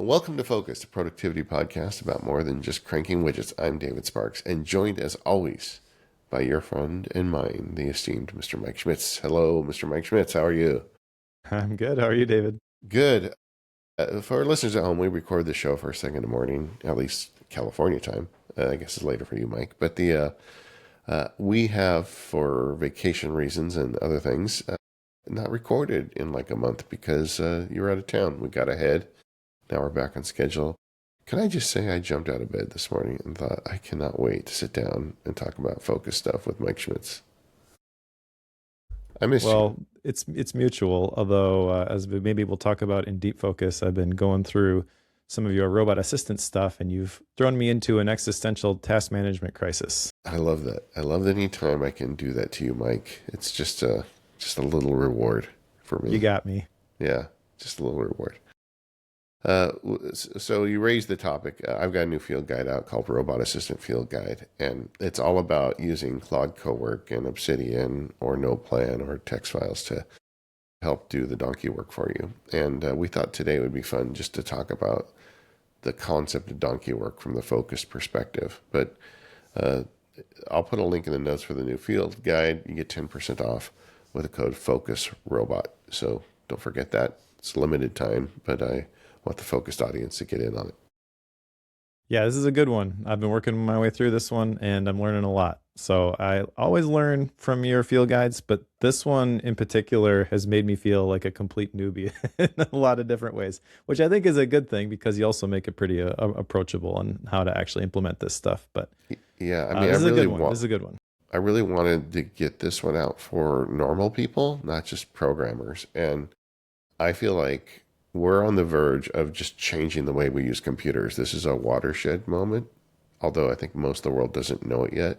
Welcome to Focus, the productivity podcast about more than just cranking widgets. I'm David Sparks, and joined as always by your friend and mine, the esteemed Mr. Mike Schmitz. Hello, Mr. Mike Schmitz. How are you? I'm good. How are you, David? Good. For our listeners at home, we record the show first thing in the morning, at least California time. I guess it's later for you, Mike. But we have, for vacation reasons and other things, not recorded in like a month because you were out of town. We got ahead. Now we're back on schedule. Can I just say I jumped out of bed this morning and thought I cannot wait to sit down and talk about focus stuff with Mike Schmitz. I missed you. Well, it's mutual. Although, as maybe we'll talk about in Deep Focus, I've been going through some of your robot assistant stuff, and you've thrown me into an existential task management crisis. I love that. I love that any time I can do that to you, Mike. It's just a little reward for me. You got me. Yeah, just a little reward. So you raised the topic. I've got a new field guide out called Robot Assistant Field Guide, and it's all about using Claude Cowork and Obsidian or NoPlan or text files to help do the donkey work for you. And we thought today would be fun just to talk about the concept of donkey work from the focused perspective. But uh, I'll put a link in the notes for the new field guide. You get 10% off with the code FOCUSROBOT. So don't forget that. It's limited time, but I want the focused audience to get in on it. Yeah, this is a good one. I've been working my way through this one, and I'm learning a lot. So I always learn from your field guides, but this one in particular has made me feel like a complete newbie in a lot of different ways, which I think is a good thing because you also make it pretty approachable on how to actually implement this stuff. But Yeah, I mean, this is a good one. This is a good one. I really wanted to get this one out for normal people, not just programmers. And I feel like we're on the verge of just changing the way we use computers. This is a watershed moment, although I think most of the world doesn't know it yet.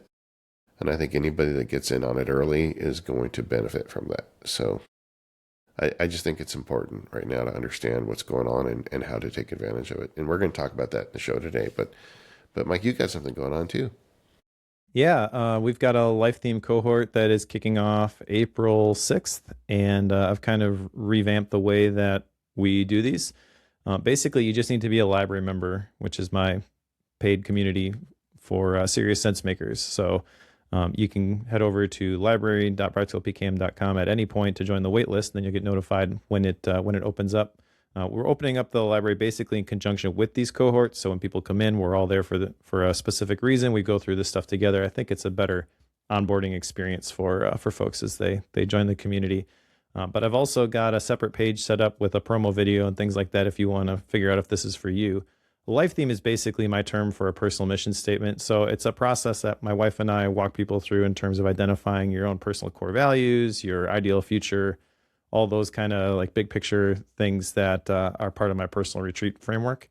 And I think anybody that gets in on it early is going to benefit from that. So I just think it's important right now to understand what's going on and how to take advantage of it. And we're going to talk about that in the show today. But Mike, you got something going on too. Yeah, we've got a life theme cohort that is kicking off April 6th, and I've kind of revamped the way that we do these. Basically, you just need to be a library member, which is my paid community for serious sense makers. So you can head over to library.practicalpkm.com at any point to join the waitlist, and then you'll get notified when it opens up. We're opening up the library basically in conjunction with these cohorts. So when people come in, we're all there for a specific reason. We go through this stuff together. I think it's a better onboarding experience for folks as they join the community. But I've also got a separate page set up with a promo video and things like that if you want to figure out if this is for you. The life theme is basically my term for a personal mission statement. So it's a process that my wife and I walk people through in terms of identifying your own personal core values, your ideal future, all those kind of like big picture things that are part of my personal retreat framework.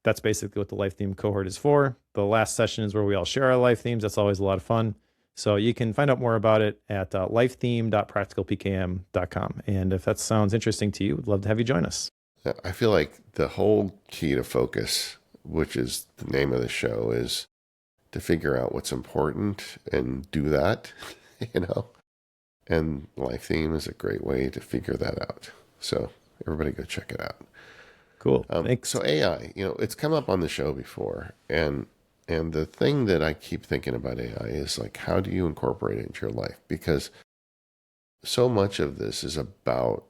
That's basically what the life theme cohort is for. The last session is where we all share our life themes. That's always a lot of fun. So you can find out more about it at lifetheme.practicalpkm.com. And if that sounds interesting to you, we'd love to have you join us. I feel like the whole key to focus, which is the name of the show, is to figure out what's important and do that, you know? And Life Theme is a great way to figure that out. So everybody go check it out. Cool. Thanks. So AI, it's come up on the show before, and the thing that I keep thinking about AI is like, how do you incorporate it into your life? Because so much of this is about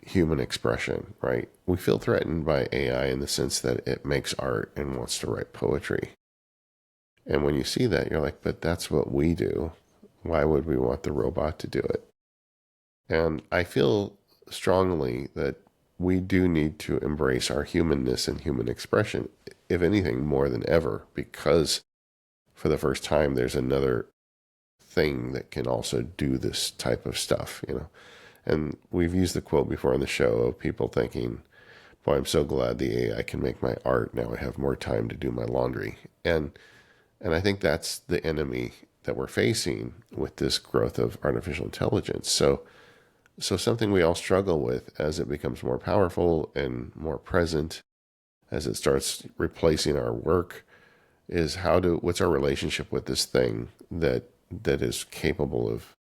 human expression, right? We feel threatened by AI in the sense that it makes art and wants to write poetry. And when you see that, you're like, but that's what we do. Why would we want the robot to do it? And I feel strongly that we do need to embrace our humanness and human expression, if anything, more than ever, because for the first time, there's another thing that can also do this type of stuff. And we've used the quote before on the show of people thinking, boy, I'm so glad the AI can make my art. Now I have more time to do my laundry. And I think that's the enemy that we're facing with this growth of artificial intelligence. So something we all struggle with as it becomes more powerful and more present, as it starts replacing our work, is what's our relationship with this thing that is capable of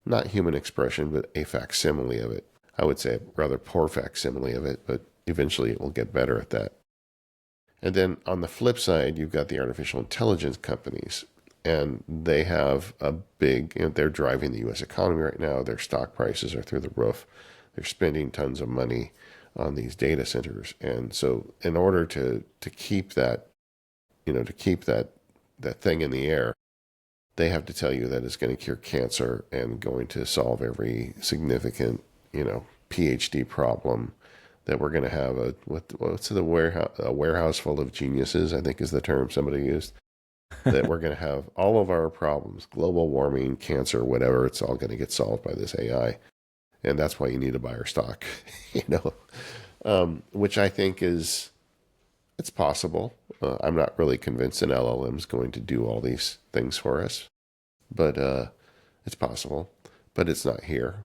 not human expression, but a facsimile of it. I would say a rather poor facsimile of it, but eventually it will get better at that. And then on the flip side, you've got the artificial intelligence companies, and they have a big, they're driving the US economy right now. Their stock prices are through the roof. They're spending tons of money on these data centers. And so in order to keep that, to keep that thing in the air, they have to tell you that it's going to cure cancer and going to solve every significant, PhD problem, that we're going to have what's the warehouse, a warehouse full of geniuses, I think is the term somebody used, that we're going to have all of our problems, global warming, cancer, whatever, it's all going to get solved by this AI. And that's why you need to buy our stock, which I think it's possible. I'm not really convinced an LLM is going to do all these things for us, but it's possible, but it's not here.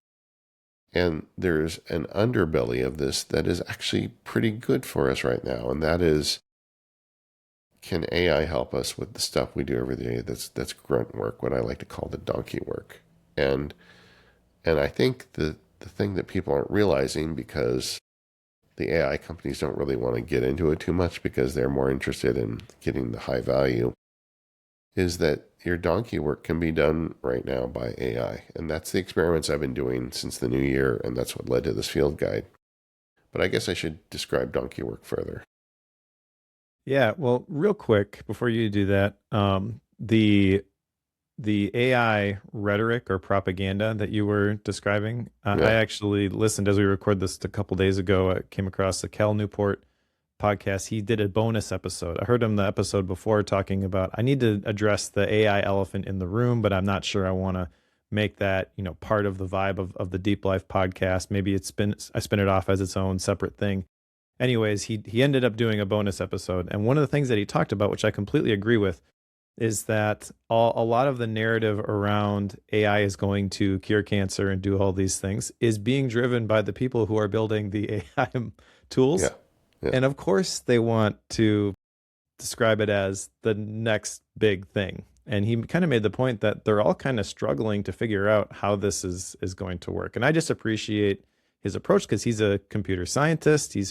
And there's an underbelly of this that is actually pretty good for us right now, and that is, can AI help us with the stuff we do every day that's grunt work, what I like to call the donkey work? And I think the thing that people aren't realizing, because the AI companies don't really want to get into it too much because they're more interested in getting the high value, is that your donkey work can be done right now by AI. And that's the experiments I've been doing since the new year, and that's what led to this field guide. But I guess I should describe donkey work further. Yeah, well, real quick before you do that, the AI rhetoric or propaganda that you were describing, Yeah. I actually listened as we recorded this a couple days ago. I came across the Cal Newport podcast. He did a bonus episode. I heard him the episode before talking about, I need to address the AI elephant in the room, but I'm not sure I want to make that, part of the vibe of the Deep Life podcast. Maybe I spin it off as its own separate thing. Anyways, he ended up doing a bonus episode. And one of the things that he talked about, which I completely agree with, is that a lot of the narrative around AI is going to cure cancer and do all these things is being driven by the people who are building the AI tools. Yeah. Yeah. And of course, they want to describe it as the next big thing. And he kind of made the point that they're all kind of struggling to figure out how this is going to work. And I just appreciate his approach because he's a computer scientist. He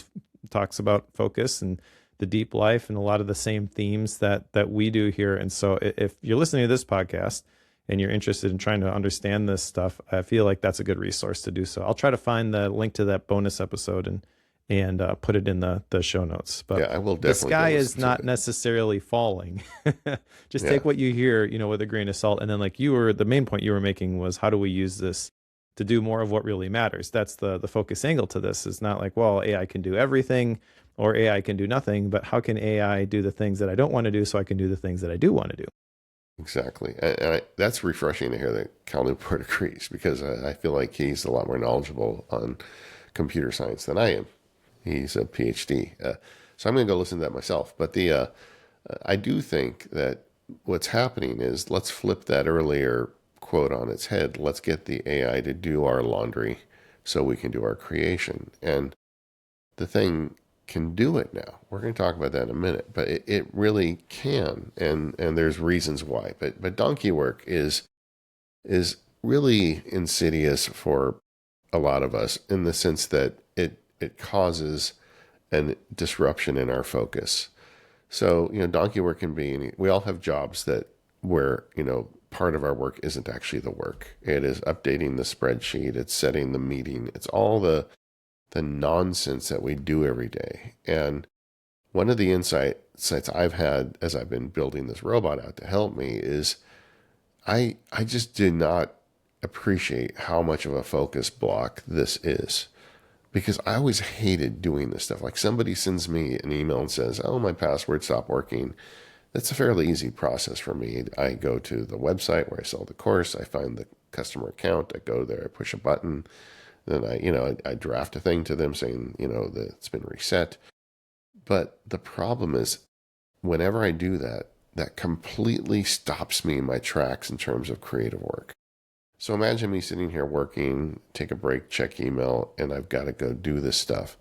talks about focus and the deep life and a lot of the same themes that we do here. And so if you're listening to this podcast and you're interested in trying to understand this stuff, I feel like that's a good resource to do so. I'll try to find the link to that bonus episode and put it in the show notes. But yeah, I will definitely. The sky is not necessarily falling. Just take what you hear, with a grain of salt. And then the main point you were making was, how do we use this to do more of what really matters? That's the focus angle to this. Is not like, well, AI can do everything or AI can do nothing, but how can AI do the things that I don't want to do so I can do the things that I do want to do? Exactly. And that's refreshing to hear that Cal Newport agrees, because I feel like he's a lot more knowledgeable on computer science than I am. He's a PhD. So I'm going to go listen to that myself. But I do think that what's happening is, let's flip that earlier quote on its head. Let's get the AI to do our laundry so we can do our creation. And the thing can do it now. We're going to talk about that in a minute, but it really can. And there's reasons why. But donkey work is really insidious for a lot of us, in the sense that it causes a disruption in our focus. So, donkey work can be, we all have jobs where, part of our work isn't actually the work. It is updating the spreadsheet. It's setting the meeting. It's all the nonsense that we do every day. And one of the insights I've had as I've been building this robot out to help me is, I just did not appreciate how much of a focus block this is. Because I always hated doing this stuff. Like, somebody sends me an email and says, oh, my password stopped working. That's a fairly easy process for me. I go to the website where I sell the course. I find the customer account. I go there. I push a button. Then I draft a thing to them saying, that it's been reset. But the problem is, whenever I do that, that completely stops me in my tracks in terms of creative work. So imagine me sitting here working, take a break, check email, and I've got to go do this stuff.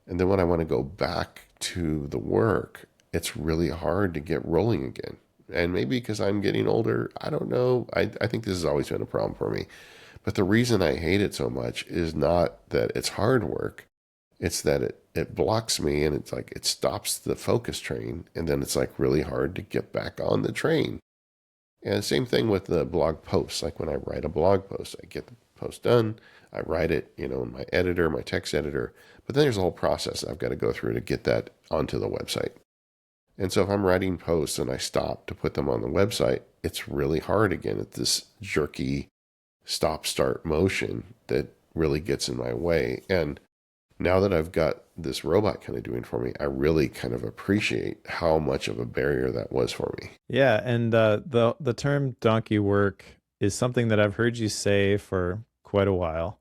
And then when I want to go back to the work, it's really hard to get rolling again. And maybe because I'm getting older, I don't know. I think this has always been a problem for me. But the reason I hate it so much is not that it's hard work. It's that it blocks me, and it's like it stops the focus train, and then it's like really hard to get back on the train. And same thing with the blog posts. Like when I write a blog post, I get the post done, I write it, in my editor, my text editor, but then there's a whole process I've got to go through to get that onto the website. And so if I'm writing posts and I stop to put them on the website, it's really hard again. It's this jerky stop start motion that really gets in my way. And now that I've got this robot kind of doing for me, I really kind of appreciate how much of a barrier that was for me. Yeah, and the term donkey work is something that I've heard you say for quite a while,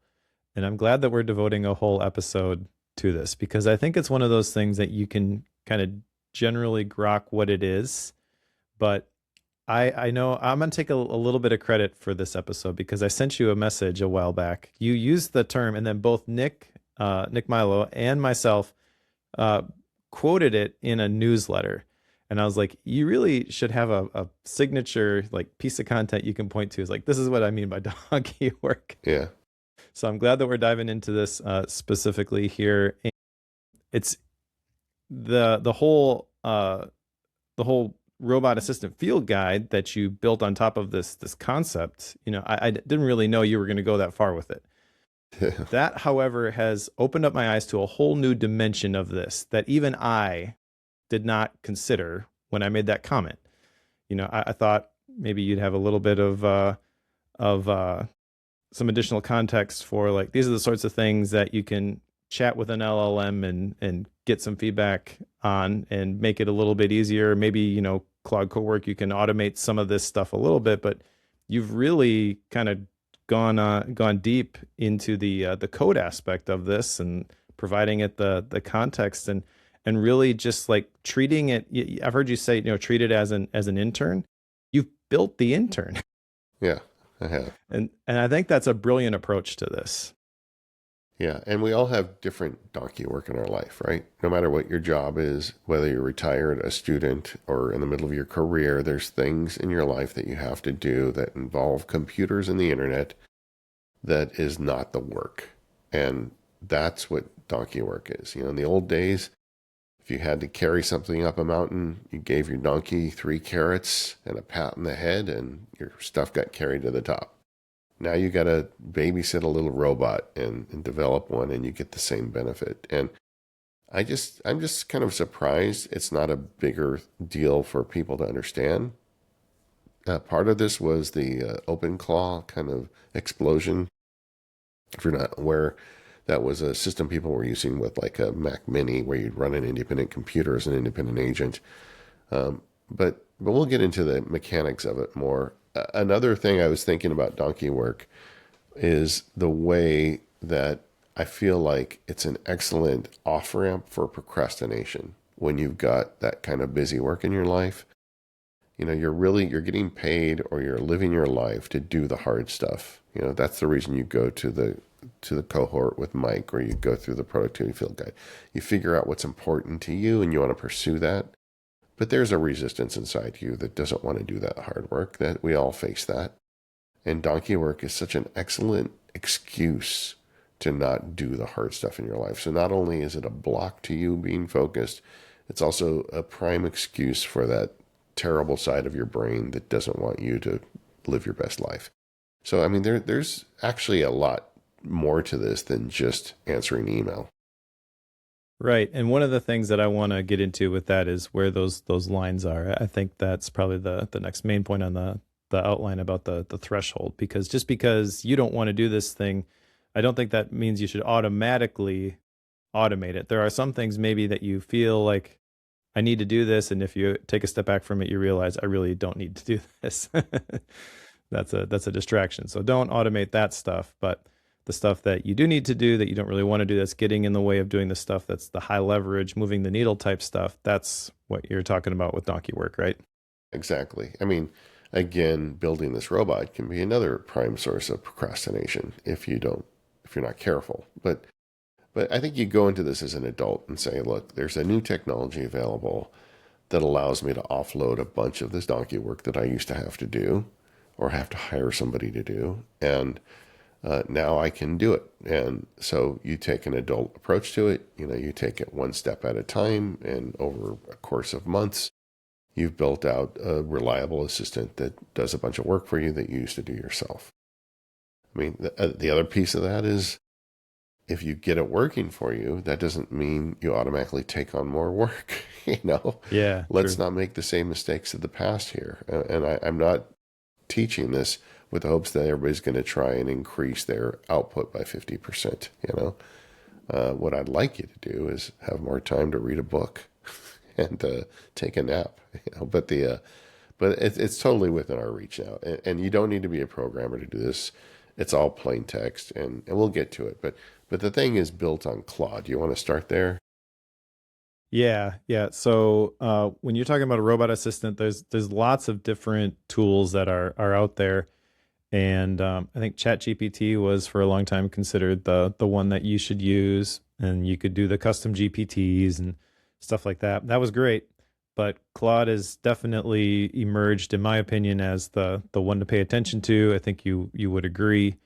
and I'm glad that we're devoting a whole episode to this because I think it's one of those things that you can kind of generally grok what it is, but I know I'm gonna take a little bit of credit for this episode because I sent you a message a while back. You used the term, and then both Nick Milo and myself uh, quoted it in a newsletter. And I was like, you really should have a signature like piece of content you can point to. Is like, this is what I mean by donkey work. Yeah. So I'm glad that we're diving into this specifically here. And it's the whole robot assistant field guide that you built on top of this concept. I didn't really know you were going to go that far with it. That, however, has opened up my eyes to a whole new dimension of this that even I did not consider when I made that comment. I thought maybe you'd have a little bit of some additional context for like these are the sorts of things that you can chat with an LLM and get some feedback on and make it a little bit easier. Maybe Claude Cowork, you can automate some of this stuff a little bit, but you've really kind of gone deep into the code aspect of this and providing it the context and really just like treating it. I've heard you say treat it as an intern. You've built the intern. Yeah, I have. And I think that's a brilliant approach to this. Yeah, and we all have different donkey work in our life, right? No matter what your job is, whether you're retired, a student, or in the middle of your career, there's things in your life that you have to do that involve computers and the internet that is not the work. And that's what donkey work is. In the old days, if you had to carry something up a mountain, you gave your donkey 3 carrots and a pat on the head, and your stuff got carried to the top. Now you got to babysit a little robot and develop one, and you get the same benefit. And I'm just kind of surprised it's not a bigger deal for people to understand. Part of this was the OpenClaw kind of explosion. If you're not aware, that was a system people were using with like a Mac Mini where you'd run an independent computer as an independent agent. But we'll get into the mechanics of it more. Another thing I was thinking about donkey work is the way that I feel like it's an excellent off-ramp for procrastination when you've got that kind of busy work in your life. You're getting paid or you're living your life to do the hard stuff. That's the reason you go to the cohort with Mike, or you go through the productivity field guide. You figure out what's important to you and you want to pursue that. But there's a resistance inside you that doesn't want to do that hard work, that we all face that. And donkey work is such an excellent excuse to not do the hard stuff in your life. So not only is it a block to you being focused, it's also a prime excuse for that terrible side of your brain that doesn't want you to live your best life. So, I mean, there's actually a lot more to this than just answering email. Right. And one of the things that I want to get into with that is where those lines are. I think that's probably the next main point on the outline about the threshold, because just because you don't want to do this thing, I don't think that means you should automatically automate it. There are some things maybe that you feel like I need to do this, and if you take a step back from it, you realize I really don't need to do this. That's a distraction. So don't automate that stuff, but the stuff that you do need to do that you don't really want to do, that's getting in the way of doing the stuff that's the high leverage, moving the needle type stuff, that's what you're talking about with donkey work, right? Exactly. I mean, again, building this robot can be another prime source of procrastination if you're not careful. But I think you go into this as an adult and say, look, there's a new technology available that allows me to offload a bunch of this donkey work that I used to have to do or have to hire somebody to do. And now I can do it. And so you take an adult approach to it. You take it one step at a time, and over a course of months, you've built out a reliable assistant that does a bunch of work for you that you used to do yourself. I mean, the other piece of that is if you get it working for you, that doesn't mean you automatically take on more work. Yeah, Let's true. not make the same mistakes of the past here. And I'm not teaching this with the hopes that everybody's going to try and increase their output by 50%. What I'd like you to do is have more time to read a book and take a nap. But it's totally within our reach now, and you don't need to be a programmer to do this. It's all plain text, and we'll get to it. But the thing is built on Claude. Do you want to start there? Yeah, yeah. So when you're talking about a robot assistant, there's lots of different tools that are out there, and I think ChatGPT was for a long time considered the one that you should use, and you could do the custom GPTs and stuff like that. That was great, but Claude has definitely emerged, in my opinion, as the one to pay attention to. I think you would agree.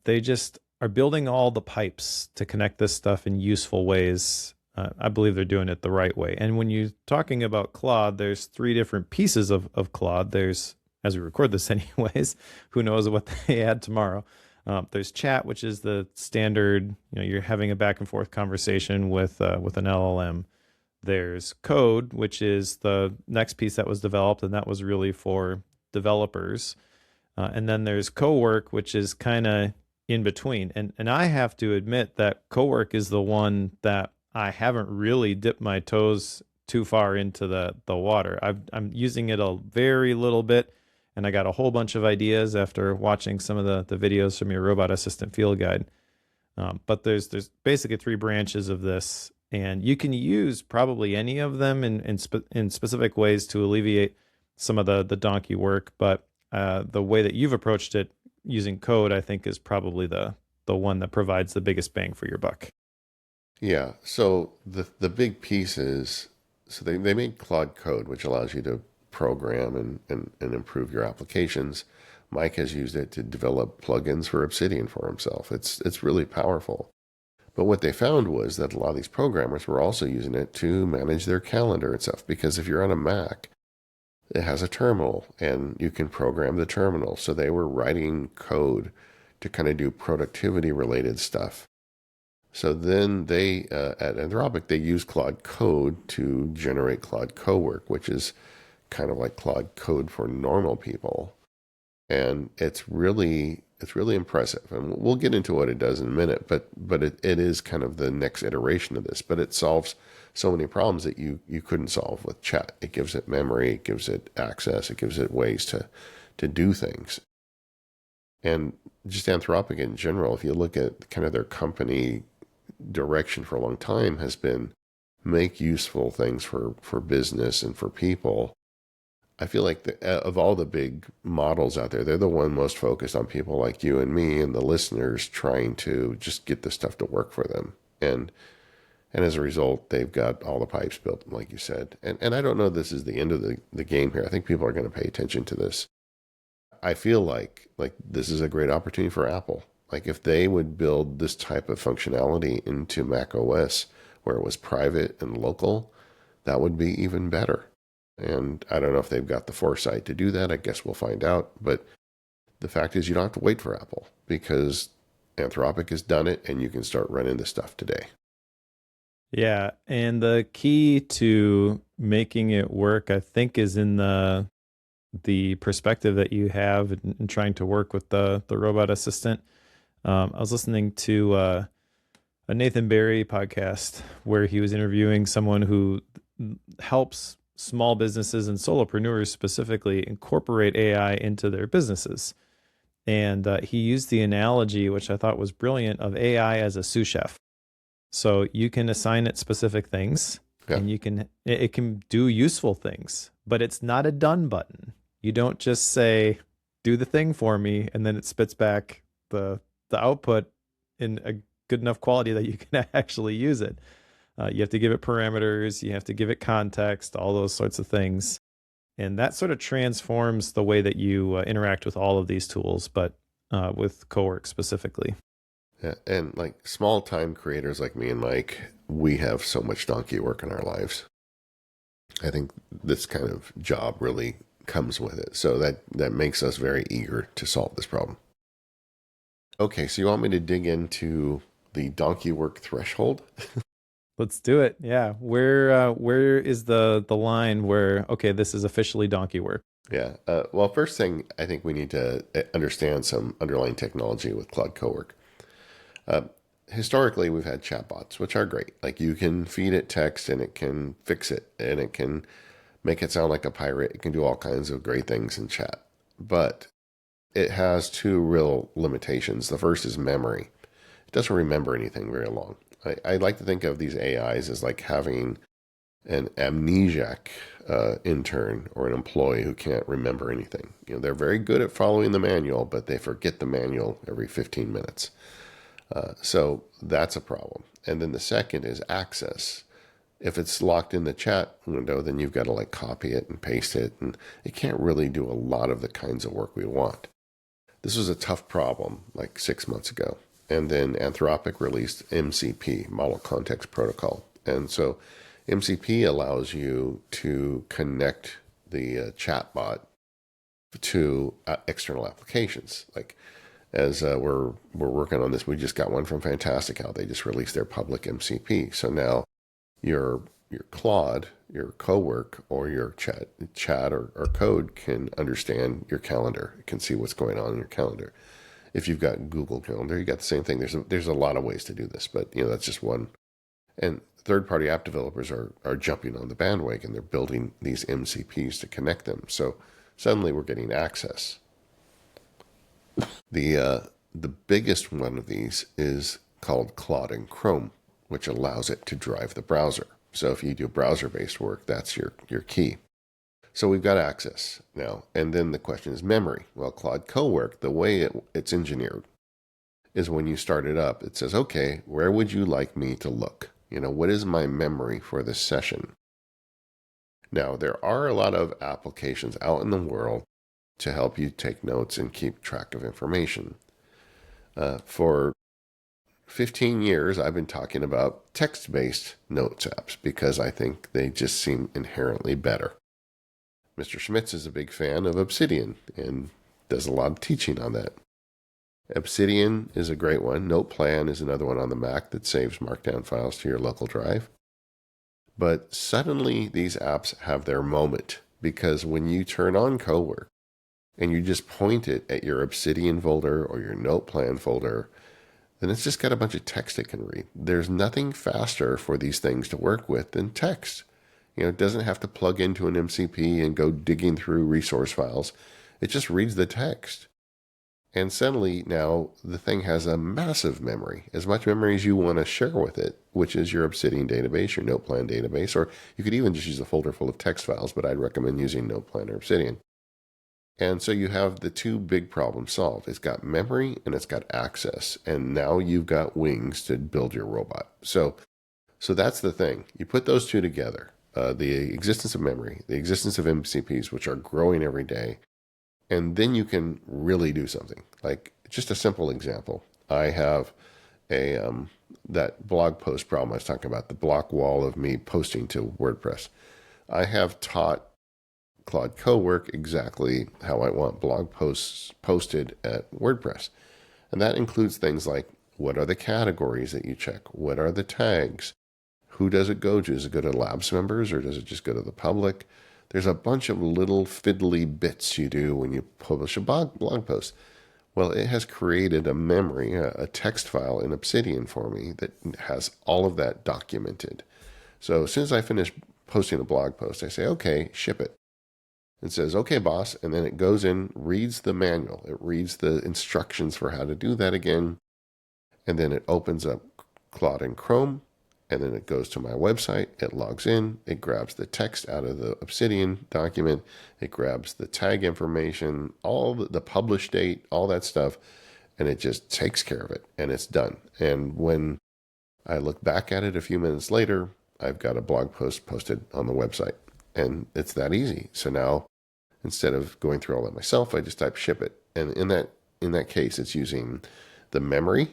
They just are building all the pipes to connect this stuff in useful ways. I believe they're doing it the right way. And when you're talking about Claude, there's three different pieces of Claude. There's, as we record this anyways, who knows what they add tomorrow. There's chat, which is the standard, you're having a back and forth conversation with an LLM. There's code, which is the next piece that was developed, and that was really for developers. And then there's Cowork, which is kind of in between. And I have to admit that Cowork is the one that I haven't really dipped my toes too far into the water. I'm using it a very little bit, and I got a whole bunch of ideas after watching some of the videos from your robot assistant field guide. But there's basically three branches of this, and you can use probably any of them in specific ways to alleviate some of the donkey work. But the way that you've approached it using code, I think, is probably the one that provides the biggest bang for your buck. Yeah. So the big piece is, so they made Claude Code, which allows you to program and improve your applications. Mike has used it to develop plugins for Obsidian for himself. It's really powerful. But what they found was that a lot of these programmers were also using it to manage their calendar and stuff. Because if you're on a Mac, it has a terminal and you can program the terminal. So they were writing code to kind of do productivity related stuff. So then they, at Anthropic, they use Claude Code to generate Claude Cowork, which is kind of like Claude Code for normal people. And it's really impressive. And we'll get into what it does in a minute, but it is kind of the next iteration of this. But it solves so many problems that you couldn't solve with chat. It gives it memory, it gives it access, it gives it ways to do things. And just Anthropic in general, if you look at kind of their company direction for a long time has been make useful things for business and for people. I feel like of all the big models out there, they're the one most focused on people like you and me and the listeners trying to just get the stuff to work for them. And as a result, they've got all the pipes built, like you said. And I don't know this is the end of the game here. I think people are going to pay attention to this. I feel like this is a great opportunity for Apple. Like if they would build this type of functionality into Mac OS where it was private and local, that would be even better. And I don't know if they've got the foresight to do that. I guess we'll find out. But the fact is you don't have to wait for Apple because Anthropic has done it and you can start running this stuff today. Yeah, and the key to making it work, I think, is in the perspective that you have in trying to work with the robot assistant. I was listening to a Nathan Barry podcast where he was interviewing someone who helps small businesses and solopreneurs specifically incorporate AI into their businesses. And he used the analogy, which I thought was brilliant, of AI as a sous chef. So you can assign it specific things, Yeah. and it can do useful things, but it's not a done button. You don't just say, do the thing for me, and then it spits back the output in a good enough quality that you can actually use it. You have to give it parameters, you have to give it context, all those sorts of things. And that sort of transforms the way that you interact with all of these tools. But with Cowork specifically. Yeah, and like small time creators like me and Mike, we have so much donkey work in our lives. I think this kind of job really comes with it. So that makes us very eager to solve this problem. Okay, so you want me to dig into the donkey work threshold? Let's do it. Yeah. Where is the line where okay, this is officially donkey work? Yeah. Well, first thing, I think we need to understand some underlying technology with Cloud Cowork. Uh, Historically, we've had chatbots, which are great. Like you can feed it text and it can fix it and it can make it sound like a pirate. It can do all kinds of great things in chat. But it has two real limitations. The first is memory. It doesn't remember anything very long. I like to think of these AIs as like having an amnesiac intern or an employee who can't remember anything. You know, they're very good at following the manual, but they forget the manual every 15 minutes. So that's a problem. And then the second is access. If it's locked in the chat window, then you've got to like copy it and paste it, and it can't really do a lot of the kinds of work we want. This was a tough problem like 6 months ago. And then Anthropic released MCP, Model Context Protocol. And so MCP allows you to connect the chatbot to external applications. Like as we're working on this, we just got one from Fantastical. They just released their public MCP. So now your Claude, your Cowork, or your chat or code can understand your calendar. It can see what's going on in your calendar. If you've got Google Calendar, you got the same thing. There's a lot of ways to do this, but you know that's just one. And third-party app developers are jumping on the bandwagon. They're building these MCPs to connect them. So suddenly we're getting access. The biggest one of these is called Claude in Chrome, which allows it to drive the browser. So if you do browser-based work, that's your key. So we've got access now. And then the question is memory. Well, Claude Cowork, the way it's engineered is when you start it up, it says, okay, where would you like me to look? You know, what is my memory for this session? Now, there are a lot of applications out in the world to help you take notes and keep track of information. For 15 years, I've been talking about text-based notes apps because I think they just seem inherently better. Mr. Schmitz is a big fan of Obsidian and does a lot of teaching on that. Obsidian is a great one. NotePlan is another one on the Mac that saves markdown files to your local drive. But suddenly these apps have their moment because when you turn on Cowork and you just point it at your Obsidian folder or your NotePlan folder, then it's just got a bunch of text it can read. There's nothing faster for these things to work with than text. You know, it doesn't have to plug into an MCP and go digging through resource files. It just reads the text. And suddenly now the thing has a massive memory, as much memory as you want to share with it, which is your Obsidian database, your NotePlan database, or you could even just use a folder full of text files, but I'd recommend using NotePlan or Obsidian. And so you have the two big problems solved. It's got memory and it's got access. And now you've got wings to build your robot. So that's the thing. You put those two together. The existence of memory, the existence of MCPs, which are growing every day, and then you can really do something. Like just a simple example. I have that blog post problem I was talking about, the block wall of me posting to WordPress. I have taught Claude Cowork exactly how I want blog posts posted at WordPress. And that includes things like what are the categories that you check? What are the tags? Who does it go to? Does it go to Labs members or does it just go to the public? There's a bunch of little fiddly bits you do when you publish a blog post. Well, it has created a memory, a text file in Obsidian for me that has all of that documented. So as soon as I finish posting a blog post, I say, okay, ship it. It says, okay, boss. And then it goes in, reads the manual. It reads the instructions for how to do that again. And then it opens up Claude in Chrome. And then it goes to my website, it logs in, it grabs the text out of the Obsidian document, it grabs the tag information, all the publish date, all that stuff, and it just takes care of it, and it's done. And when I look back at it a few minutes later, I've got a blog post posted on the website, and it's that easy. So now, instead of going through all that myself, I just type ship it. And in that in that case, it's using the memory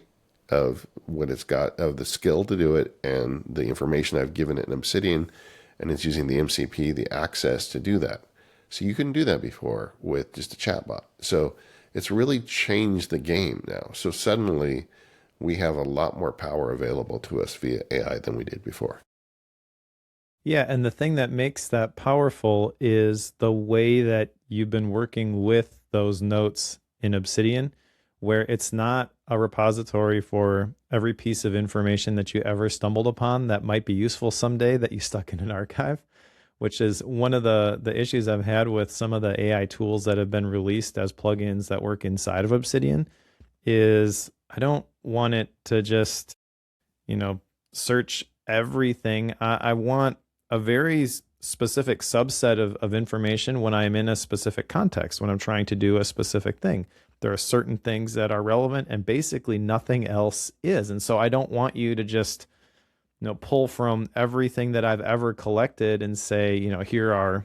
of what it's got, of the skill to do it, and the information I've given it in Obsidian, and it's using the MCP, the access to do that. So you couldn't do that before with just a chatbot. So it's really changed the game now. So suddenly we have a lot more power available to us via AI than we did before. Yeah, and the thing that makes that powerful is the way that you've been working with those notes in Obsidian, where it's not a repository for every piece of information that you ever stumbled upon that might be useful someday that you stuck in an archive, which is one of the issues I've had with some of the AI tools that have been released as plugins that work inside of Obsidian is I don't want it to just, search everything. I want a very specific subset of information when I'm in a specific context, when I'm trying to do a specific thing. There are certain things that are relevant and basically nothing else is. And so I don't want you to just, pull from everything that I've ever collected and say, here are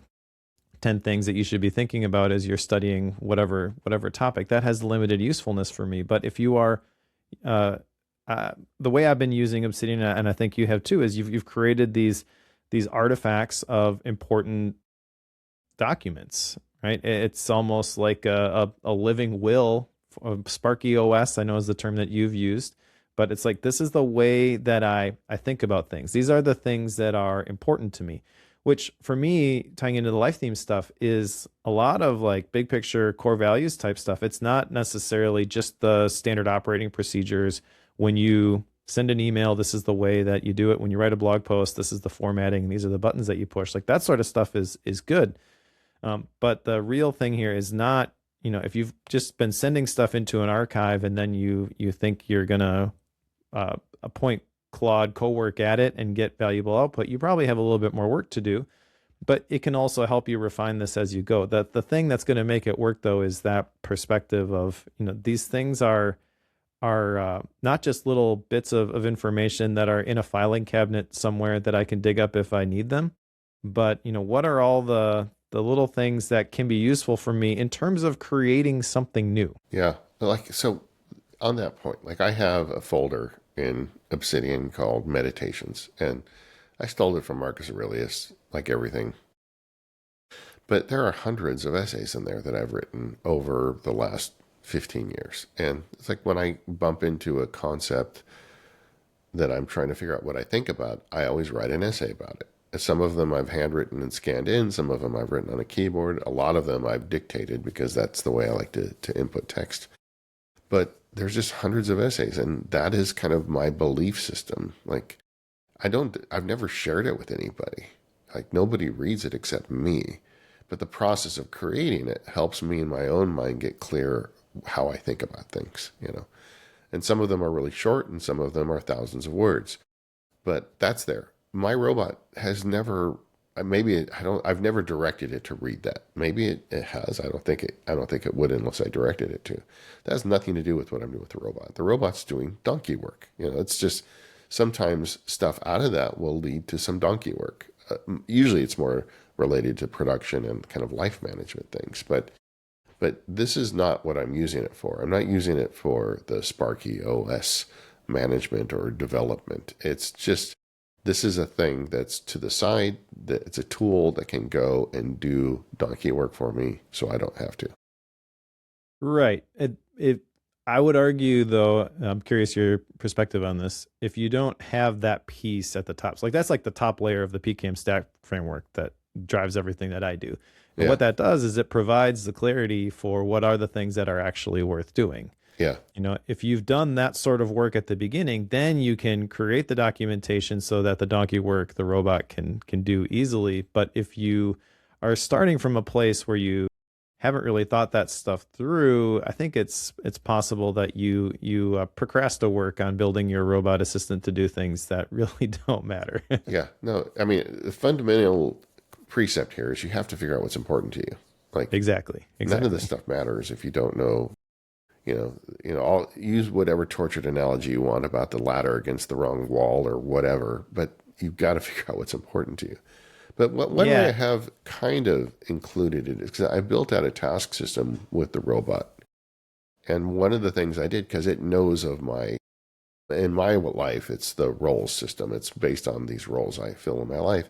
10 things that you should be thinking about as you're studying whatever topic. That has limited usefulness for me. But if you are the way I've been using Obsidian, and I think you have too, is you've created these artifacts of important documents, right? It's almost like a living will. Sparky OS, I know, is the term that you've used, but it's like, this is the way that I think about things. These are the things that are important to me, which for me, tying into the life theme stuff, is a lot of like big picture core values type stuff. It's not necessarily just the standard operating procedures. When you send an email, this is the way that you do it. When you write a blog post, this is the formatting. These are the buttons that you push. Like that sort of stuff is good. But the real thing here is not, if you've just been sending stuff into an archive and then you think you're going to appoint Claude Cowork at it and get valuable output, you probably have a little bit more work to do. But it can also help you refine this as you go. The thing that's going to make it work, though, is that perspective of, these things are not just little bits of information that are in a filing cabinet somewhere that I can dig up if I need them. But, what are all the little things that can be useful for me in terms of creating something new? Yeah. So on that point, like I have a folder in Obsidian called Meditations, and I stole it from Marcus Aurelius, like everything. But there are hundreds of essays in there that I've written over the last 15 years. And it's like when I bump into a concept that I'm trying to figure out what I think about, I always write an essay about it. Some of them I've handwritten and scanned in. Some of them I've written on a keyboard. A lot of them I've dictated because that's the way I like to input text. But there's just hundreds of essays, and that is kind of my belief system. Like, I've never shared it with anybody. Like, nobody reads it except me. But the process of creating it helps me in my own mind get clear how I think about things, And some of them are really short, and some of them are thousands of words. But that's there. My robot has never, I've never directed it to read that. Maybe it has. I don't think it would unless I directed it to. That has nothing to do with what I'm doing with the robot. The robot's doing donkey work. It's just sometimes stuff out of that will lead to some donkey work. Usually it's more related to production and kind of life management things. But this is not what I'm using it for. I'm not using it for the Sparky OS management or development. It's just, this is a thing that's to the side, that it's a tool that can go and do donkey work for me so I don't have to. Right. I would argue, though, I'm curious your perspective on this, if you don't have that piece at the top, so like that's like the top layer of the PKM stack framework that drives everything that I do. And what that does is it provides the clarity for what are the things that are actually worth doing. Yeah. If you've done that sort of work at the beginning, then you can create the documentation so that the donkey work the robot can do easily. But if you are starting from a place where you haven't really thought that stuff through, I think it's possible that you procrastinate work on building your robot assistant to do things that really don't matter. Yeah. No, I mean, the fundamental precept here is you have to figure out what's important to you. Like exactly. None of this stuff matters if you don't know. I'll use whatever tortured analogy you want about the ladder against the wrong wall or whatever, but you've got to figure out what's important to you. But one way I have kind of included it is because I built out a task system with the robot. And one of the things I did, because it knows of in my life, it's the roles system. It's based on these roles I fill in my life.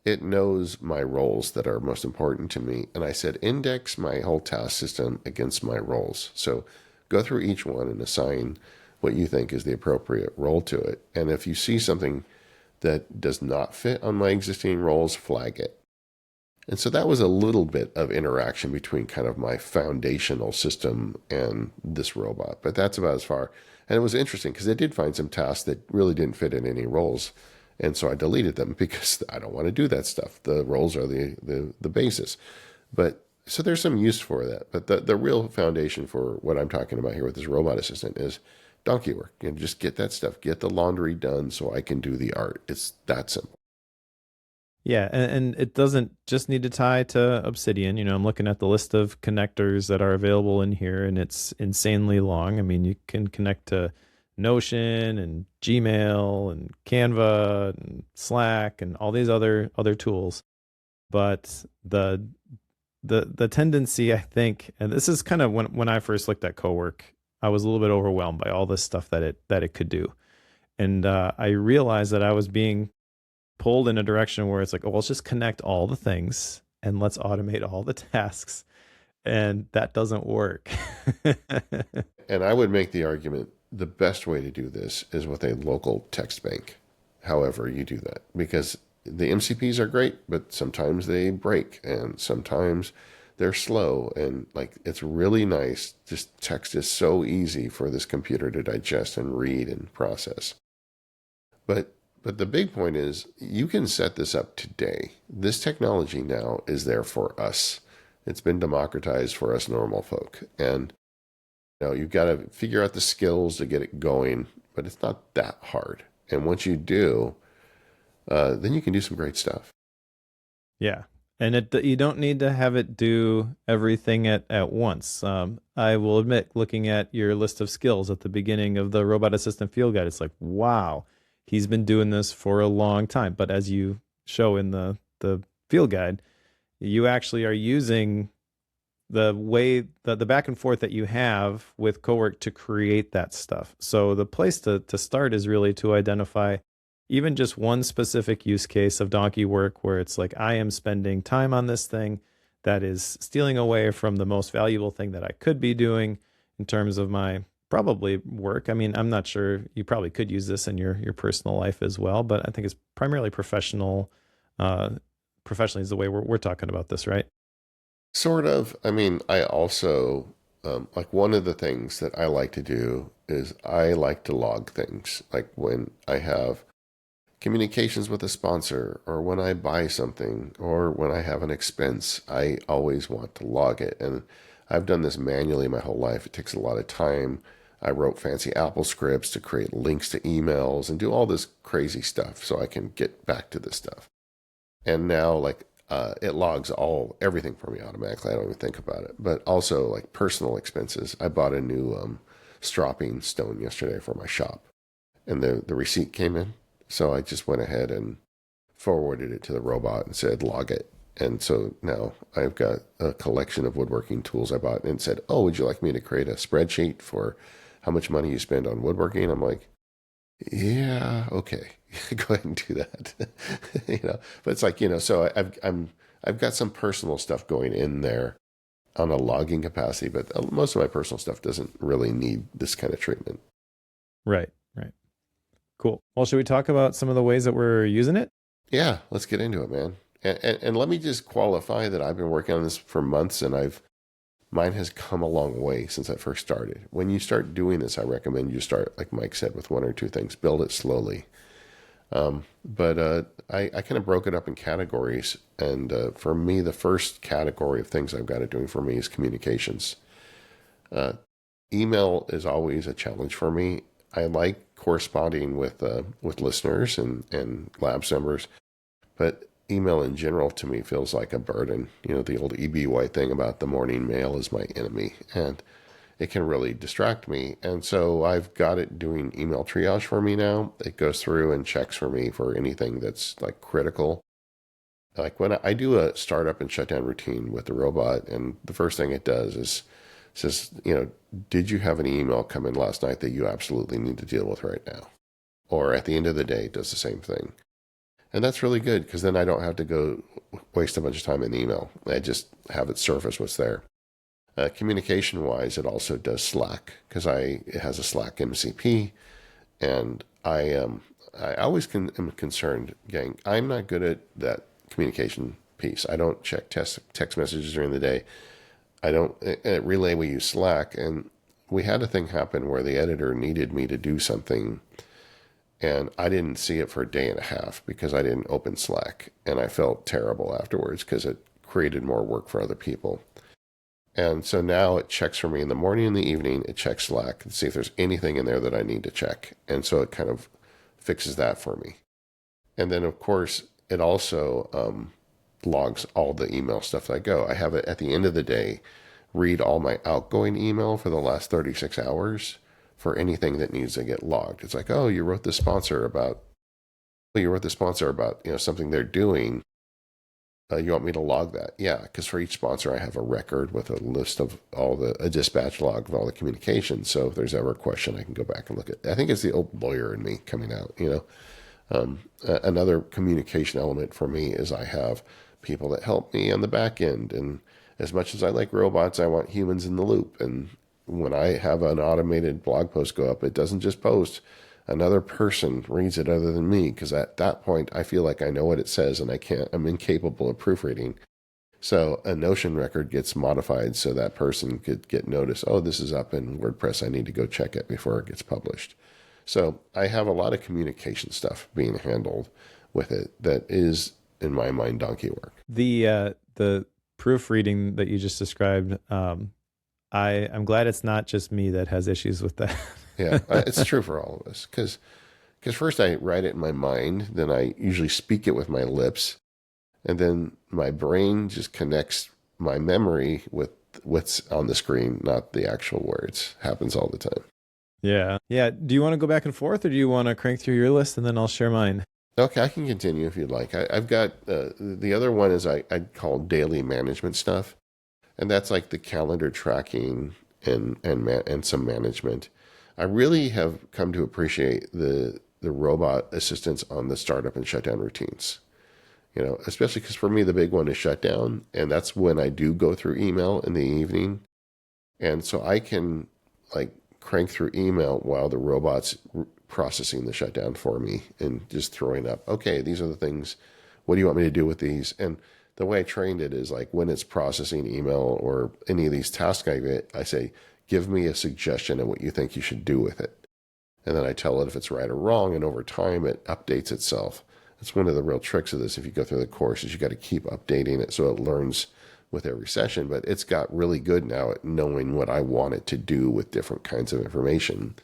It knows my roles that are most important to me. And I said, index my whole task system against my roles. So go through each one and assign what you think is the appropriate role to it. And if you see something that does not fit on my existing roles, flag it. And so that was a little bit of interaction between kind of my foundational system and this robot, but that's about as far. And it was interesting because it did find some tasks that really didn't fit in any roles. And so I deleted them because I don't want to do that stuff. The roles are the basis. But so there's some use for that. But the real foundation for what I'm talking about here with this robot assistant is donkey work. You know, just get that stuff, get the laundry done so I can do the art. It's that simple. Yeah, and it doesn't just need to tie to Obsidian. You know, I'm looking at the list of connectors that are available in here, and it's insanely long. I mean, you can connect to Notion and Gmail and Canva and Slack and all these other tools. But the tendency, I think, and this is kind of when I first looked at Cowork, I was a little bit overwhelmed by all this stuff that it could do, and I realized that I was being pulled in a direction where it's like, oh, let's just connect all the things and let's automate all the tasks. And that doesn't work. And I would make the argument the best way to do this is with a local text bank. However, you do that because the MCPs are great, but sometimes they break and sometimes they're slow. And like, it's really nice. Just text is so easy for this computer to digest and read and process. But the big point is you can set this up today. This technology now is there for us. It's been democratized for us normal folk. And you know, you've got to figure out the skills to get it going, but it's not that hard. And once you do, then you can do some great stuff. Yeah. And you don't need to have it do everything at once. I will admit, looking at your list of skills at the beginning of the Robot Assistant Field Guide, it's like, wow, he's been doing this for a long time. But as you show in the field guide, you actually are using the way the back and forth that you have with Cowork to create that stuff. So the place to start is really to identify even just one specific use case of donkey work where it's like, I am spending time on this thing that is stealing away from the most valuable thing that I could be doing in terms of my probably work. I mean, I'm not sure, you probably could use this in your personal life as well, but I think it's primarily professional. Professionally is the way we're talking about this, right? Sort of. I mean, I also, like one of the things that I like to do is I like to log things. Like when I have communications with a sponsor or when I buy something or when I have an expense, I always want to log it. And I've done this manually my whole life. It takes a lot of time. I wrote fancy Apple scripts to create links to emails and do all this crazy stuff so I can get back to this stuff. And now, like, it logs everything for me automatically. I don't even think about it. But also, like personal expenses. I bought a new stropping stone yesterday for my shop, and the receipt came in. So I just went ahead and forwarded it to the robot and said, log it. And so now I've got a collection of woodworking tools I bought and said, oh, would you like me to create a spreadsheet for how much money you spend on woodworking? I'm like, yeah, okay, go ahead and do that. But it's like, so I've got some personal stuff going in there on a logging capacity, but most of my personal stuff doesn't really need this kind of treatment. Right. Cool. Well, should we talk about some of the ways that we're using it? Yeah, let's get into it, man. And let me just qualify that I've been working on this for months, and mine has come a long way since I first started. When you start doing this, I recommend you start, like Mike said, with one or two things. Build it slowly. But I kind of broke it up in categories, and for me, the first category of things I've got it doing for me is communications. Email is always a challenge for me. I like corresponding with listeners and labs members, but email in general to me feels like a burden. The old EBY thing about the morning mail is my enemy, and it can really distract me. And so I've got it doing email triage for me now. It goes through and checks for me for anything that's like critical. Like when I do a startup and shutdown routine with the robot, and the first thing it does is says, did you have an email come in last night that you absolutely need to deal with right now? Or at the end of the day, it does the same thing. And that's really good because then I don't have to go waste a bunch of time in email. I just have it surface what's there. Communication wise, it also does Slack because it has a Slack MCP, and I always am concerned, gang. I'm not good at that communication piece. I don't check text messages during the day. I don't at Relay. We use Slack, and we had a thing happen where the editor needed me to do something, and I didn't see it for a day and a half because I didn't open Slack, and I felt terrible afterwards because it created more work for other people. And so now it checks for me in the morning and the evening. It checks Slack to see if there's anything in there that I need to check. And so it kind of fixes that for me. And then, of course, it also logs all the email stuff that I go. I have it at the end of the day, read all my outgoing email for the last 36 hours for anything that needs to get logged. It's like, oh, you wrote the sponsor about, something they're doing. You want me to log that? Yeah, because for each sponsor, I have a record with a list of a dispatch log of all the communications. So if there's ever a question, I can go back and look at. I think it's the old lawyer in me coming out. Another communication element for me is I have people that help me on the back end. And as much as I like robots, I want humans in the loop. And when I have an automated blog post go up, it doesn't just post. Another person reads it other than me, because at that point I feel like I know what it says and I'm incapable of proofreading. So a Notion record gets modified so that person could get notice, oh, this is up in WordPress, I need to go check it before it gets published. So I have a lot of communication stuff being handled with it that is, in my mind, donkey work. The proofreading that you just described, I'm glad it's not just me that has issues with that. Yeah, it's true for all of us. Because first I write it in my mind, then I usually speak it with my lips, and then my brain just connects my memory with what's on the screen, not the actual words. Happens all the time. Yeah. Yeah. Do you want to go back and forth, or do you want to crank through your list and then I'll share mine? Okay, I can continue if you'd like. I've got the other one is I'd call daily management stuff, and that's like the calendar tracking and some management. I really have come to appreciate the robot assistance on the startup and shutdown routines. Especially because for me, the big one is shutdown. And that's when I do go through email in the evening. And so I can crank through email while the robot's processing the shutdown for me and just throwing up, okay, these are the things. What do you want me to do with these? And the way I trained it is when it's processing email or any of these tasks I get, I say, give me a suggestion of what you think you should do with it. And then I tell it if it's right or wrong, and over time it updates itself. That's one of the real tricks of this. If you go through the course, is you got to keep updating it so it learns with every session. But it's got really good now at knowing what I want it to do with different kinds of information.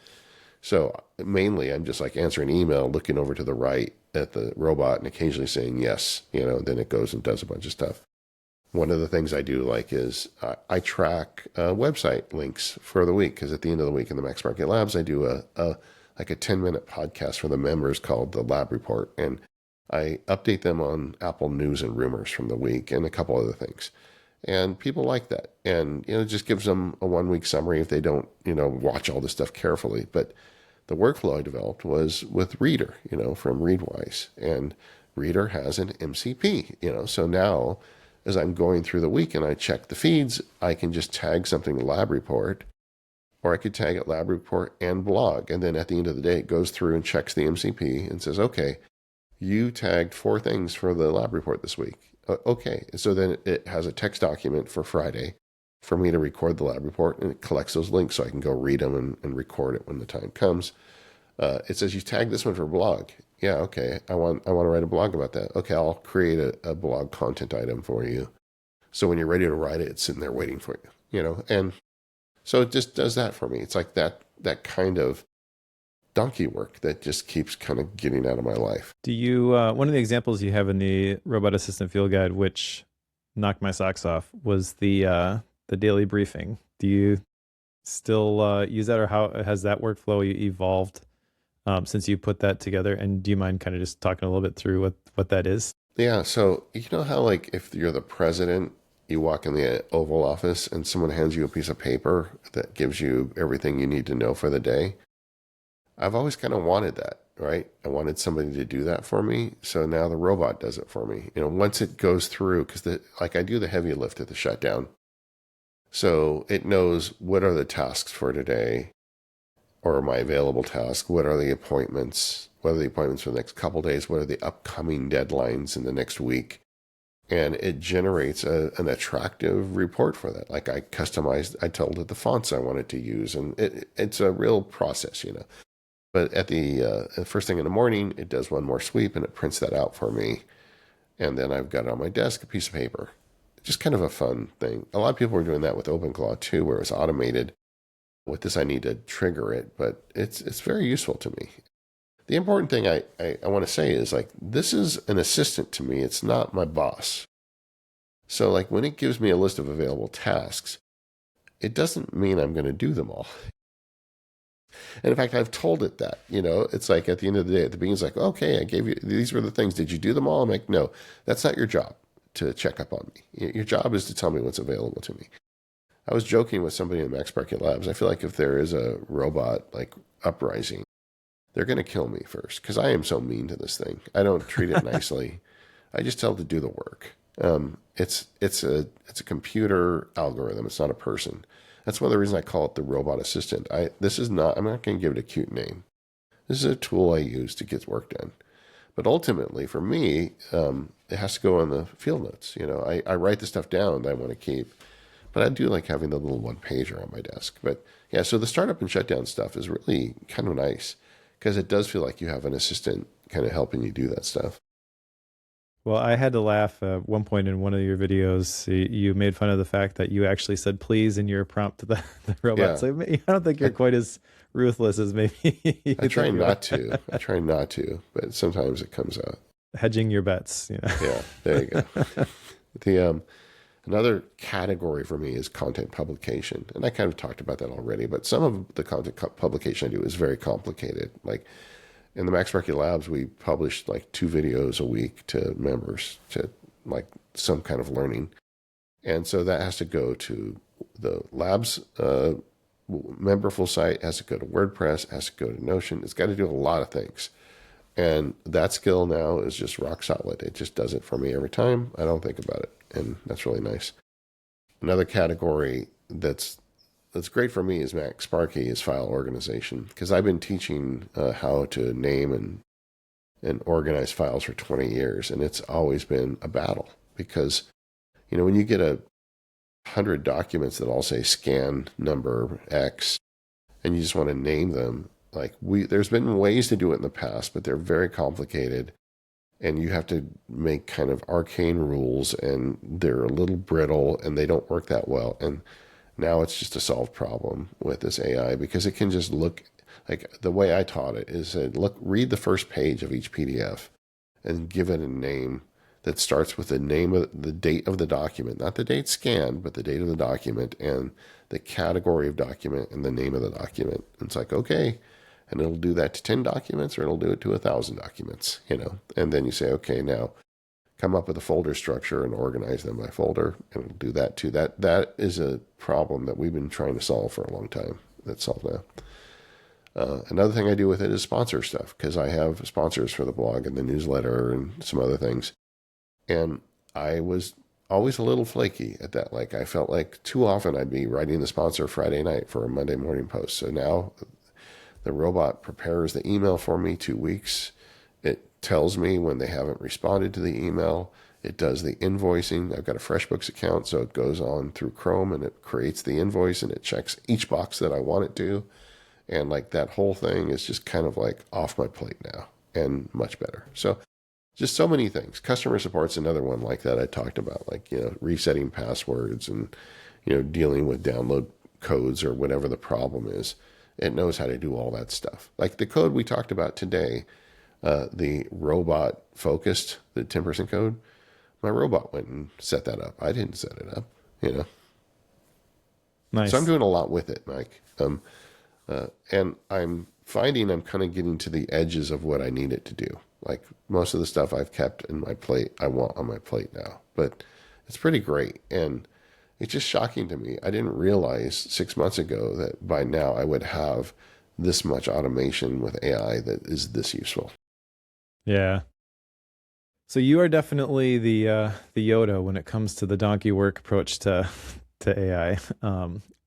So mainly I'm just answering email, looking over to the right at the robot and occasionally saying yes, then it goes and does a bunch of stuff. One of the things I do is I track website links for the week, because at the end of the week in the Max Market Labs, I do a 10-minute podcast for the members called the Lab Report, and I update them on Apple news and rumors from the week and a couple other things. And people like that. And, it just gives them a 1-week summary if they don't, watch all this stuff carefully. But the workflow I developed was with Reader, from Readwise. And Reader has an MCP, so now as I'm going through the week and I check the feeds, I can just tag something to Lab Report, or I could tag it Lab Report and blog. And then at the end of the day, it goes through and checks the MCP and says, okay, you tagged 4 things for the Lab Report this week. Okay. So then it has a text document for Friday for me to record the Lab Report, and it collects those links so I can go read them and record it when the time comes. It says you tagged this one for blog. Yeah, okay. I want to write a blog about that. Okay, I'll create a blog content item for you. So when you're ready to write it, it's sitting there waiting for you, And so it just does that for me. It's like that kind of donkey work that just keeps kind of getting out of my life. Do you, one of the examples you have in the Robot Assistant Field Guide, which knocked my socks off, was the daily briefing. Do you still use that, or how has that workflow evolved since you put that together? And do you mind kind of just talking a little bit through what that is? Yeah. So, how if you're the president you walk in the Oval Office and someone hands you a piece of paper that gives you everything you need to know for the day. I've always kind of wanted that, right? I wanted somebody to do that for me. So now the robot does it for me. Once it goes through, because like I do the heavy lift at the shutdown. So it knows what are the tasks for today or my available task. What are the appointments? What are the appointments for the next couple days? What are the upcoming deadlines in the next week? And it generates an attractive report for that. Like I told it the fonts I wanted to use, and it's a real process. But at the first thing in the morning, it does one more sweep and it prints that out for me. And then I've got it on my desk, a piece of paper. Just kind of a fun thing. A lot of people are doing that with OpenClaw too, where it's automated. With this, I need to trigger it, but it's very useful to me. The important thing I want to say is like, this is an assistant to me. It's not my boss. So like when it gives me a list of available tasks, it doesn't mean I'm going to do them all. And in fact, I've told it that, it's like at the end of the day, at the beginning, it's like, okay, I gave you, these were the things. Did you do them all? I'm like, no, that's not your job to check up on me. Your job is to tell me what's available to me. I was joking with somebody in MaxMarket Labs. I feel like if there is a robot like uprising, they're going to kill me first because I am so mean to this thing. I don't treat it nicely. I just tell it to do the work. It's a computer algorithm. It's not a person. That's one of the reasons I call it the robot assistant. I'm not going to give it a cute name. This is a tool I use to get work done. But ultimately, for me, it has to go on the field notes. I write the stuff down that I want to keep. But I do like having the little one pager on my desk. But yeah, so the startup and shutdown stuff is really kind of nice because it does feel like you have an assistant kind of helping you do that stuff. Well, I had to laugh at one point in one of your videos. You made fun of the fact that you actually said please in your prompt to the robot. Yeah. So I don't think you're quite as ruthless as maybe I try not to. I try not to, but sometimes it comes out. Hedging your bets. Yeah, there you go. Another category for me is content publication. And I kind of talked about that already, but some of the content publication I do is very complicated. Like in the MaxMarket Labs, we publish like 2 videos a week to members to like some kind of learning. And so that has to go to the Labs memberful site, has to go to WordPress, has to go to Notion. It's got to do a lot of things. And that skill now is just rock solid. It just does it for me every time. I don't think about it. And that's really nice. Another category that's great for me is MacSparky is file organization, because I've been teaching how to name and organize files for 20 years, and it's always been a battle because, when you get 100 documents that all say scan number X, and you just want to name them, there's been ways to do it in the past, but they're very complicated. And you have to make kind of arcane rules, and they're a little brittle, and they don't work that well. And now it's just a solved problem with this AI because it can just look like the way I taught it is read the first page of each PDF and give it a name that starts with the name of the date of the document, not the date scanned, but the date of the document and the category of document and the name of the document. And it's like, okay. And it'll do that to 10 documents or it'll do it to 1,000 documents, And then you say, okay, now come up with a folder structure and organize them by folder. And it'll do that too. That is a problem that we've been trying to solve for a long time. That's solved now. Another thing I do with it is sponsor stuff because I have sponsors for the blog and the newsletter and some other things. And I was always a little flaky at that. Like I felt like too often I'd be writing the sponsor Friday night for a Monday morning post. So now the robot prepares the email for me 2 weeks. It tells me when they haven't responded to the email. It does the invoicing. I've got a FreshBooks account, so it goes on through Chrome and it creates the invoice and it checks each box that I want it to. And like that whole thing is just kind of like off my plate now and much better. So just so many things. Customer support's another one like that I talked about, like, resetting passwords and, dealing with download codes or whatever the problem is. It knows how to do all that stuff. Like the code we talked about today, the robot focused, the 10% code, my robot went and set that up. I didn't set it up, Nice. So I'm doing a lot with it, Mike. And I'm finding I'm kind of getting to the edges of what I need it to do. Like most of the stuff I've kept in my plate, I want on my plate now. But It's pretty great. And it's just shocking to me. I didn't realize 6 months ago that by now I would have this much automation with AI that is this useful. Yeah. So you are definitely the Yoda when it comes to the donkey work approach to to AI.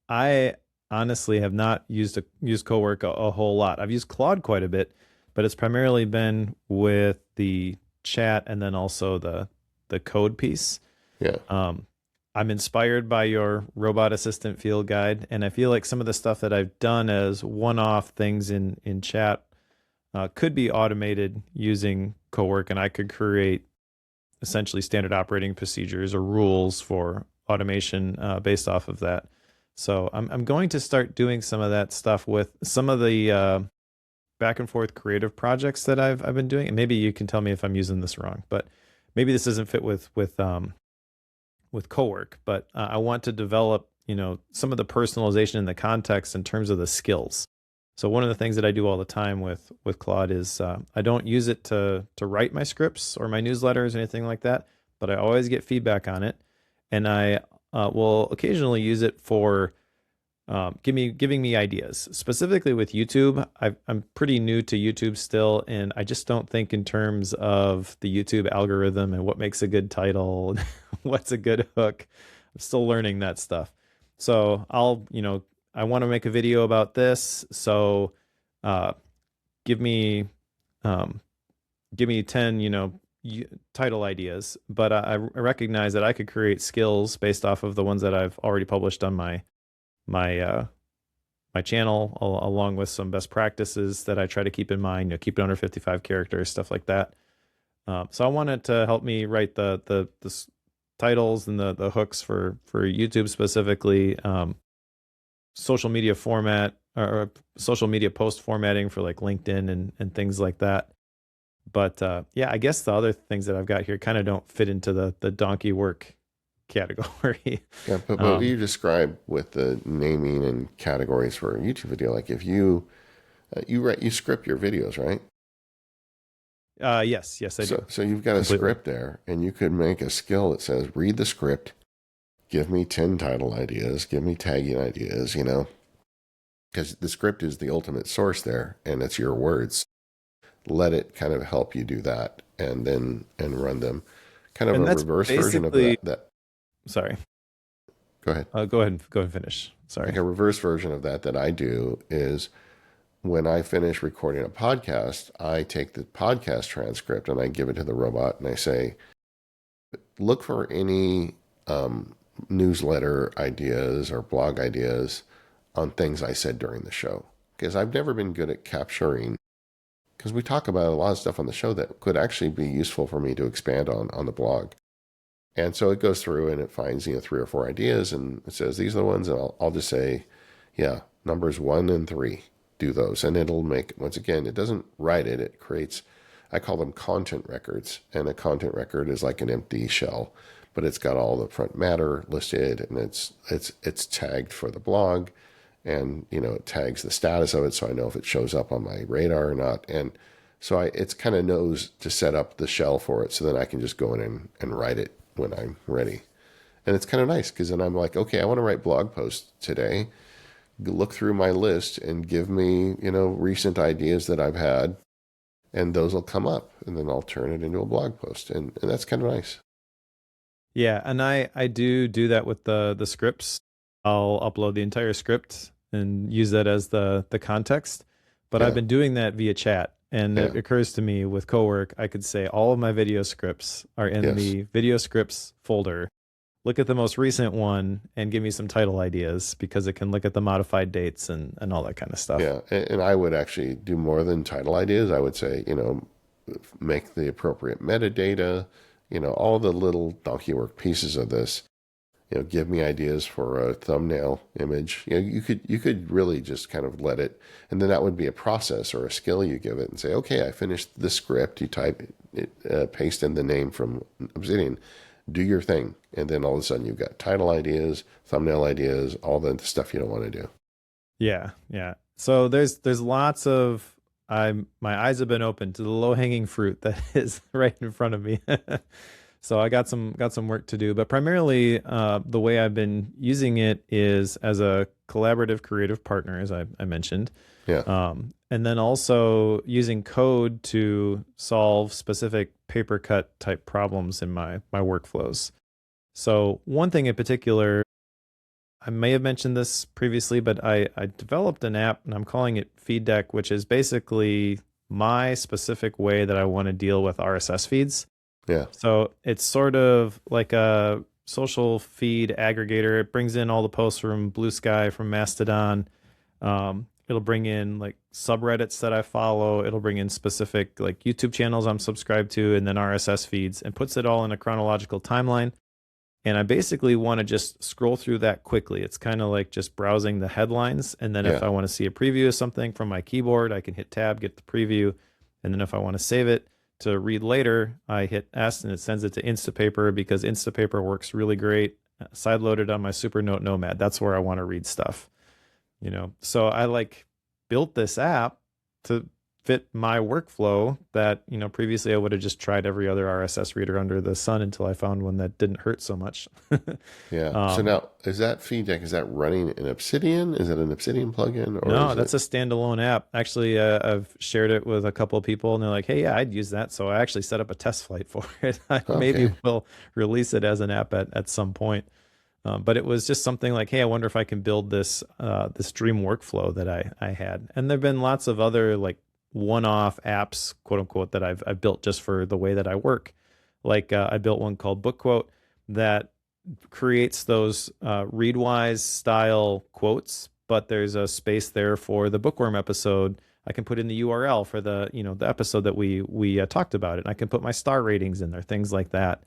I honestly have not used Cowork a whole lot. I've used Claude quite a bit, but it's primarily been with the chat and then also the code piece. Yeah. Um, I'm inspired by your robot assistant field guide, and I feel like some of the stuff that I've done as one-off things in chat could be automated using Cowork, and I could create essentially standard operating procedures or rules for automation based off of that. So I'm going to start doing some of that stuff with some of the back and forth creative projects that I've been doing. And maybe you can tell me if I'm using this wrong, but maybe this doesn't fit with Cowork. But I want to develop, some of the personalization in the context in terms of the skills. So one of the things that I do all the time with Claude is I don't use it to write my scripts or my newsletters or anything like that, but I always get feedback on it, and I will occasionally use it for giving me ideas. Specifically with YouTube, I'm pretty new to YouTube still, and I just don't think in terms of the YouTube algorithm and what makes a good title, what's a good hook. I'm still learning that stuff. So I want to make a video about this. So uh, give me um, give me 10, title ideas. But I recognize that I could create skills based off of the ones that I've already published on my my channel, along with some best practices that I try to keep in mind. Keep it under 55 characters, stuff like that. So I wanted to help me write the titles and the hooks for YouTube specifically. Social media format or social media post formatting for like LinkedIn and things like that. But yeah, I guess the other things that I've got here kind of don't fit into the donkey work category. Yeah, but what you described with the naming and categories for a YouTube video, like if you script your videos, right? Yes, I do. So you've got a Completely. script there, and you could make a skill that says, read the script, give me 10 title ideas, give me tagging ideas, because the script is the ultimate source there, and it's your words. Let it kind of help you do that, and run them. Kind of And a that's reverse version of basically, that. sorry. Go ahead. Go ahead and finish. Like Sorry. a reverse version of that I do is when I finish recording a podcast, I take the podcast transcript and I give it to the robot and I say, look for any newsletter ideas or blog ideas on things I said during the show. Because I've never been good at capturing, because we talk about a lot of stuff on the show that could actually be useful for me to expand on the blog. And so it goes through and it finds, 3 or 4 ideas and it says, these are the ones. And I'll just say, yeah, numbers 1 and 3, do those. And it'll make, once again, it doesn't write it. It creates, I call them content records. And a content record is like an empty shell, but it's got all the front matter listed and it's tagged for the blog. And, it tags the status of it. So I know if it shows up on my radar or not. And so it's kind of knows to set up the shell for it. So then I can just go in and write it when I'm ready. And it's kind of nice because then I'm like, okay, I want to write blog posts today. Look through my list and give me, recent ideas that I've had, and those will come up, and then I'll turn it into a blog post, and that's kind of nice. Yeah, and I do that with the scripts. I'll upload the entire script and use that as the context. But Yeah. I've been doing that via chat. And it Yeah. occurs to me with Cowork, I could say all of my video scripts are in Yes. the video scripts folder. Look at the most recent one and give me some title ideas because it can look at the modified dates and all that kind of stuff. Yeah, and I would actually do more than title ideas. I would say, make the appropriate metadata, all the little donkey work pieces of this. Give me ideas for a thumbnail image. You could really just kind of let it, and then that would be a process or a skill you give it and say, okay, I finished the script. You type it, paste in the name from Obsidian, do your thing, and then all of a sudden you've got title ideas, thumbnail ideas, all the stuff you don't want to do. Yeah. So there's lots of my eyes have been open to the low hanging fruit that is right in front of me. So I got some work to do, but primarily the way I've been using it is as a collaborative creative partner, as I mentioned, Yeah. and then also using code to solve specific paper cut type problems in my workflows. So one thing in particular, I may have mentioned this previously, but I developed an app and I'm calling it FeedDeck, which is basically my specific way that I want to deal with RSS feeds. Yeah. So it's sort of like a social feed aggregator. It brings in all the posts from Blue Sky, from Mastodon. It'll bring in like subreddits that I follow. It'll bring in specific like YouTube channels I'm subscribed to, and then RSS feeds, and puts it all in a chronological timeline. And I basically want to just scroll through that quickly. It's kind of like just browsing the headlines. And then if Yeah. I want to see a preview of something from my keyboard, I can hit tab, get the preview. And then if I want to save it to read later, I hit S and it sends it to Instapaper, because Instapaper works really great. Sideloaded on my Supernote Nomad. That's where I want to read stuff. So I like built this app to fit my workflow that, previously I would have just tried every other RSS reader under the sun until I found one that didn't hurt so much. Yeah. So um, now, is that FeedDeck, is that running in Obsidian? Is it an Obsidian plugin, or no, is that's it? a standalone app. Actually, I've shared it with a couple of people and they're like, hey, yeah, I'd use that. So I actually set up a test flight for it. I maybe Okay. will release it as an app at some point. But it was just something like, hey, I wonder if I can build this dream workflow that I had. And there've been lots of other like one-off apps, quote unquote, that I've built just for the way that I work. Like I built one called Book Quote that creates those Readwise style quotes, but there's a space there for the Bookworm episode. I can put in the URL for the episode that we talked about it. And I can put my star ratings in there, things like that.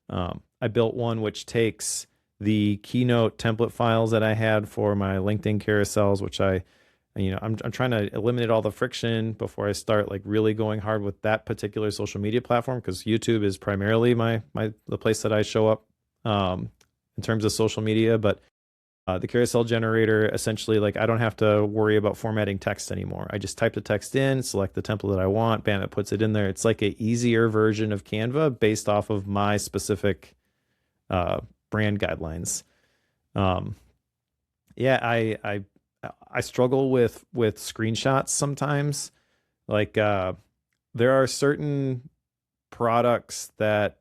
I built one which takes the Keynote template files that I had for my LinkedIn carousels, which I'm trying to eliminate all the friction before I start like really going hard with that particular social media platform, because YouTube is primarily the place that I show up in terms of social media. But the carousel generator, essentially, like I don't have to worry about formatting text anymore. I just type the text in, select the template that I want, bam, it puts it in there. It's like a easier version of Canva based off of my specific brand guidelines. Um, yeah, I struggle with screenshots sometimes. Like there are certain products that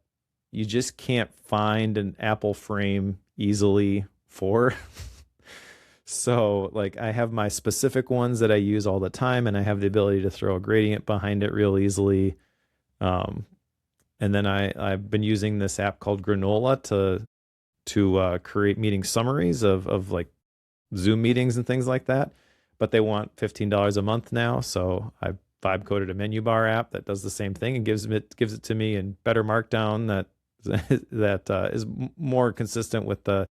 you just can't find an Apple frame easily for. So like I have my specific ones that I use all the time, and I have the ability to throw a gradient behind it real easily. Um, and then I've been using this app called Granola to create meeting summaries of like Zoom meetings and things like that. But they want $15 a month now, so I vibe coded a menu bar app that does the same thing and gives it to me in better Markdown that that is more consistent with the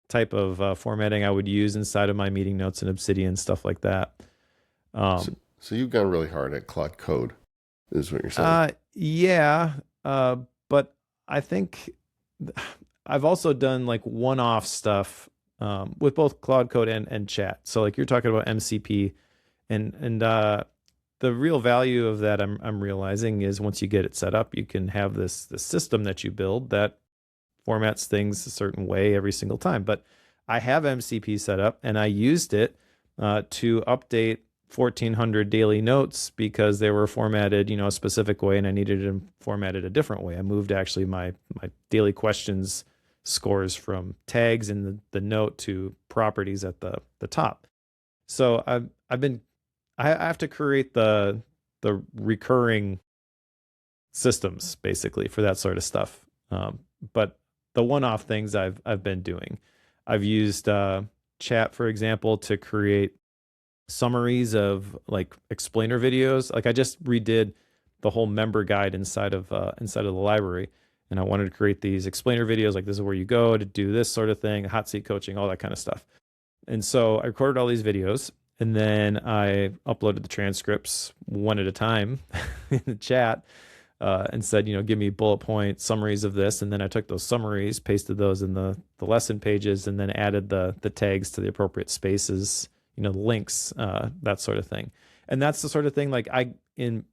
type of formatting I would use inside of my meeting notes in Obsidian, stuff like that. So, Um, so you've gone really hard at Claude Code, is what you're saying. yeah, but I think I've also done like one-off stuff with both Claude Code and Chat. So like you're talking about MCP, and the real value of that I'm realizing is once you get it set up, you can have this system that you build that formats things a certain way every single time. But I have MCP set up, and I used it to update 1,400 daily notes because they were formatted, a specific way, and I needed them formatted a different way. I moved actually my daily questions scores from tags in the note to properties at the top. So I have to create the recurring systems basically for that sort of stuff. But the one-off things I've been doing, I've used Chat, for example, to create summaries of like explainer videos. Like I just redid the whole member guide inside of the library, and I wanted to create these explainer videos. Like this is where you go to do this sort of thing, hot seat coaching, all that kind of stuff. And so I recorded all these videos, and then I uploaded the transcripts one at a time in the chat, and said, give me bullet point summaries of this. And then I took those summaries, pasted those in the lesson pages, and then added the tags to the appropriate spaces, the links, that sort of thing. And that's the sort of thing like in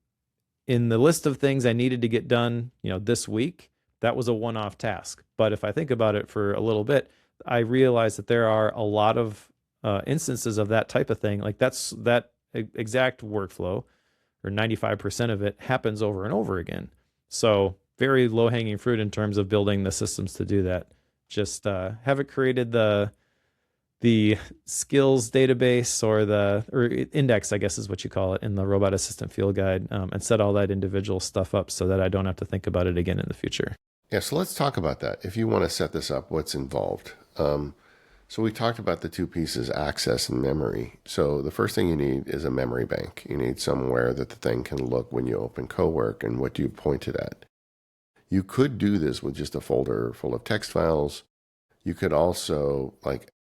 the list of things I needed to get done, this week, that was a one-off task. But if I think about it for a little bit, I realize that there are a lot of instances of that type of thing. Like that exact workflow, or 95% of it happens over and over again. So very low hanging fruit in terms of building the systems to do that. Just haven't created the skills database or index, I guess is what you call it, in the robot assistant field guide, and set all that individual stuff up so that I don't have to think about it again in the future. Yeah, so let's talk about that. If you want to set this up, what's involved? So we talked about the two pieces, access and memory. So the first thing you need is a memory bank. You need somewhere that the thing can look when you open CoWork and what you pointed at. You could do this with just a folder full of text files. You could also like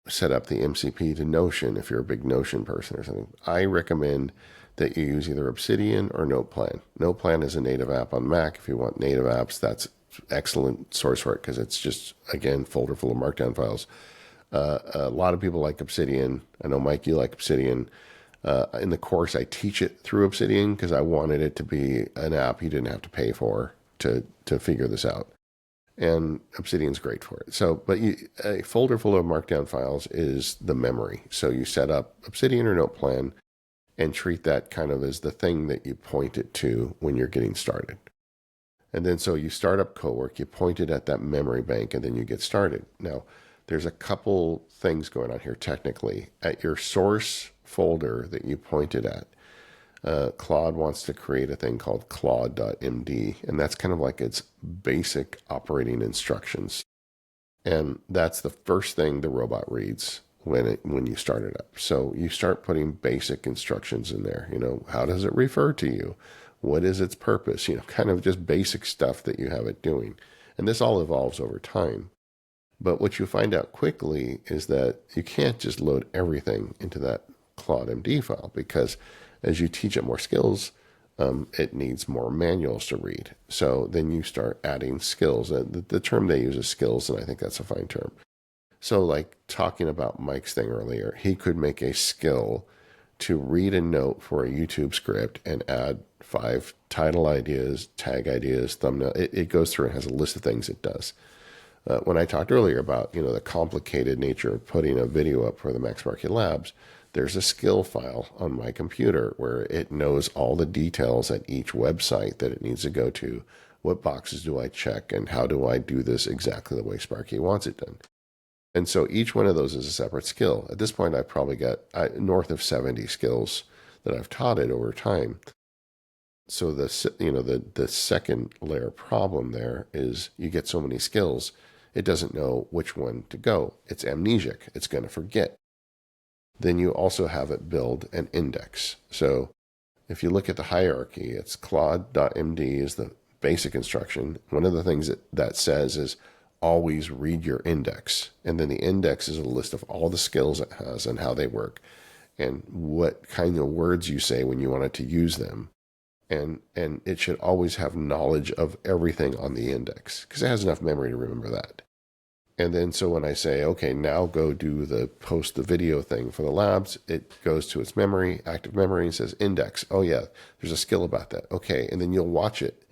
set up the MCP to Notion if you're a big Notion person or something. I recommend that you use either Obsidian or Noteplan. Noteplan is a native app on Mac. If you want native apps, that's excellent source for it because it's just, again, folder full of markdown files. A lot of people like Obsidian. I know, Mike, you like Obsidian. In the course, I teach it through Obsidian because I wanted it to be an app you didn't have to pay for to figure this out. And Obsidian's great for it. So, but a folder full of markdown files is the memory. So you set up Obsidian or Noteplan and treat that kind of as the thing that you point it to when you're getting started. And then so you start up CoWork, you point it at that memory bank, and then you get started. Now, there's a couple things going on here technically. At your source folder that you pointed at, Claude wants to create a thing called Claude.md, and that's kind of like its basic operating instructions. And that's the first thing the robot reads when you start it up. So you start putting basic instructions in there. How does it refer to you? What is its purpose? Kind of just basic stuff that you have it doing. And this all evolves over time. But what you find out quickly is that you can't just load everything into that ClaudeMD file because as you teach it more skills, it needs more manuals to read. So then you start adding skills. The term they use is skills, and I think that's a fine term. So like talking about Mike's thing earlier, he could make a skill to read a note for a YouTube script and add 5 title ideas, tag ideas, thumbnail. It goes through and has a list of things it does. When I talked earlier about the complicated nature of putting a video up for the Max Market Labs, there's a skill file on my computer where it knows all the details at each website that it needs to go to. What boxes do I check, and how do I do this exactly the way Sparky wants it done? And so each one of those is a separate skill. At this point, I've probably got north of 70 skills that I've taught it over time. So the second layer problem there is you get so many skills, it doesn't know which one to go. It's amnesic. It's going to forget. Then you also have it build an index. So if you look at the hierarchy, it's Claude.md is the basic instruction. One of the things that says is always read your index. And then the index is a list of all the skills it has and how they work and what kind of words you say when you want it to use them. And it should always have knowledge of everything on the index because it has enough memory to remember that. And then so when I say, okay, now go do post the video thing for the labs, it goes to its memory, active memory, and says index. Oh yeah, there's a skill about that. Okay, and then you'll watch it.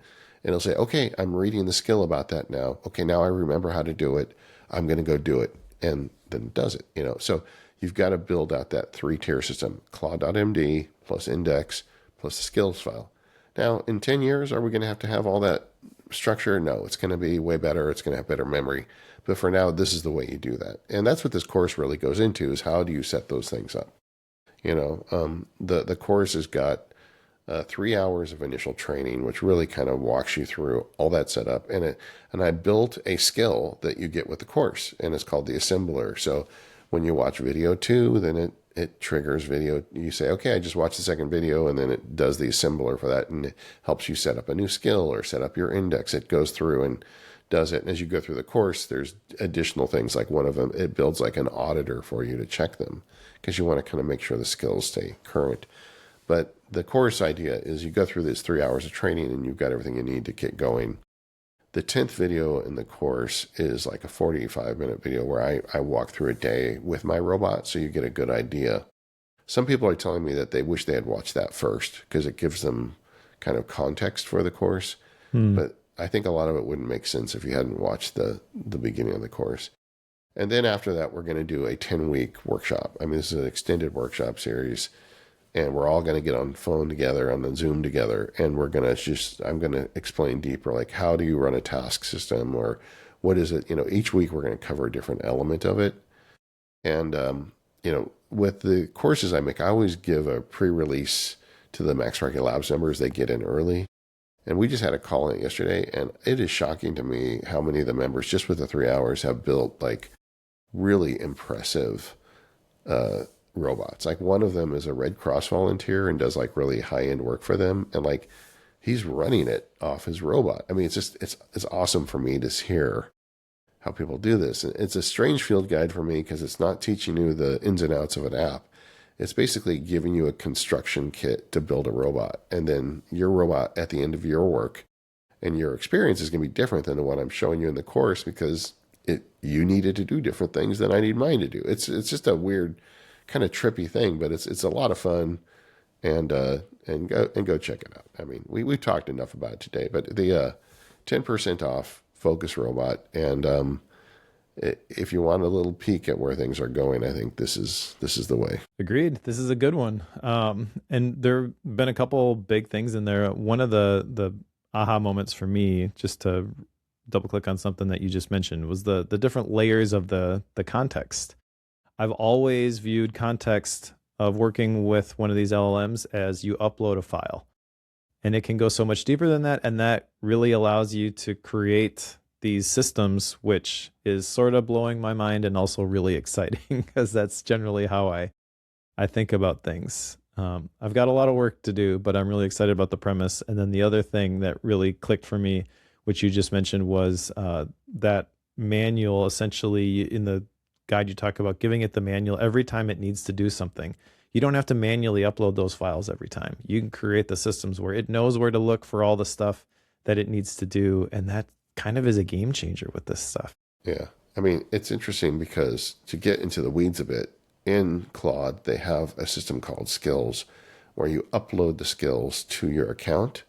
And it'll say, okay, I'm reading the skill about that now. Okay, now I remember how to do it. I'm going to go do it. And then it does it. So you've got to build out that 3-tier system, Claude.md plus index plus the skills file. Now, in 10 years, are we going to have all that structure? No, it's going to be way better. It's going to have better memory. But for now, this is the way you do that. And that's what this course really goes into, is how do you set those things up? The course has got 3 hours of initial training, which really kind of walks you through all that setup. And I built a skill that you get with the course, and it's called the assembler. So when you watch video 2, then it triggers video. You say, okay, I just watched the second video, and then it does the assembler for that, and it helps you set up a new skill or set up your index. It goes through and does it. And as you go through the course, there's additional things. Like one of them, it builds like an auditor for you to check them because you want to kind of make sure the skills stay current. But the course idea is you go through these 3 hours of training and you've got everything you need to get going. The 10th video in the course is like a 45-minute video where I walk through a day with my robot, so you get a good idea. Some people are telling me that they wish they had watched that first because it gives them kind of context for the course. But I think a lot of it wouldn't make sense if you hadn't watched the beginning of the course. And then after that, we're going to do a 10-week workshop. I mean, this is an extended workshop series, and we're all going to get on phone together, on the Zoom together, and I'm going to explain deeper, like how do you run a task system, or what is it? Each week we're going to cover a different element of it. And, with the courses I make, I always give a pre-release to the Max Rocky Labs members. They get in early. And we just had a call in it yesterday, and it is shocking to me how many of the members, just with the 3 hours, have built like really impressive robots. Like one of them is a Red Cross volunteer and does like really high-end work for them. And like he's running it off his robot. I mean, it's awesome for me to hear how people do this. And it's a strange field guide for me because it's not teaching you the ins and outs of an app. It's basically giving you a construction kit to build a robot. And then your robot at the end of your work and your experience is going to be different than the one I'm showing you in the course, because you needed to do different things than I need mine to do. It's just a weird kind of trippy thing, but it's a lot of fun, and go check it out. I mean, we've talked enough about it today, but the 10% off Focus Robot, and if you want a little peek at where things are going, I think this is the way. Agreed. This is a good one. And there have been a couple big things in there. One of the aha moments for me, just to double click on something that you just mentioned, was the different layers of the context. I've always viewed context of working with one of these LLMs as you upload a file, and it can go so much deeper than that. And that really allows you to create these systems, which is sort of blowing my mind and also really exciting, because that's generally how I think about things. I've got a lot of work to do, but I'm really excited about the premise. And then the other thing that really clicked for me, which you just mentioned, was that manual. Essentially, in the guide, you talk about giving it the manual every time it needs to do something. You don't have to manually upload those files every time. You can create the systems where it knows where to look for all the stuff that it needs to do. And that kind of is a game changer with this stuff. Yeah. I mean, it's interesting because, to get into the weeds a bit, in Claude, they have a system called Skills where you upload the skills to your account.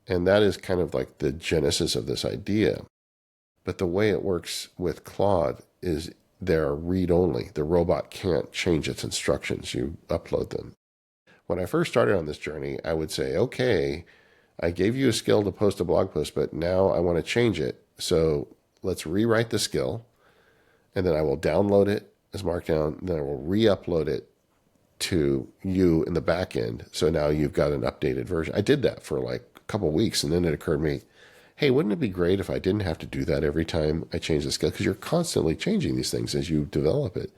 And that is kind of like the genesis of this idea. But the way it works with Claude is they're read-only. The robot can't change its instructions. You upload them. When I first started on this journey, I would say, okay, I gave you a skill to post a blog post, but now I want to change it. So let's rewrite the skill, and then I will download it as Markdown. Then I will re-upload it to you in the back end. So now you've got an updated version. I did that for like a couple of weeks, and then it occurred to me, hey, wouldn't it be great if I didn't have to do that every time I change the skill? Because you're constantly changing these things as you develop it.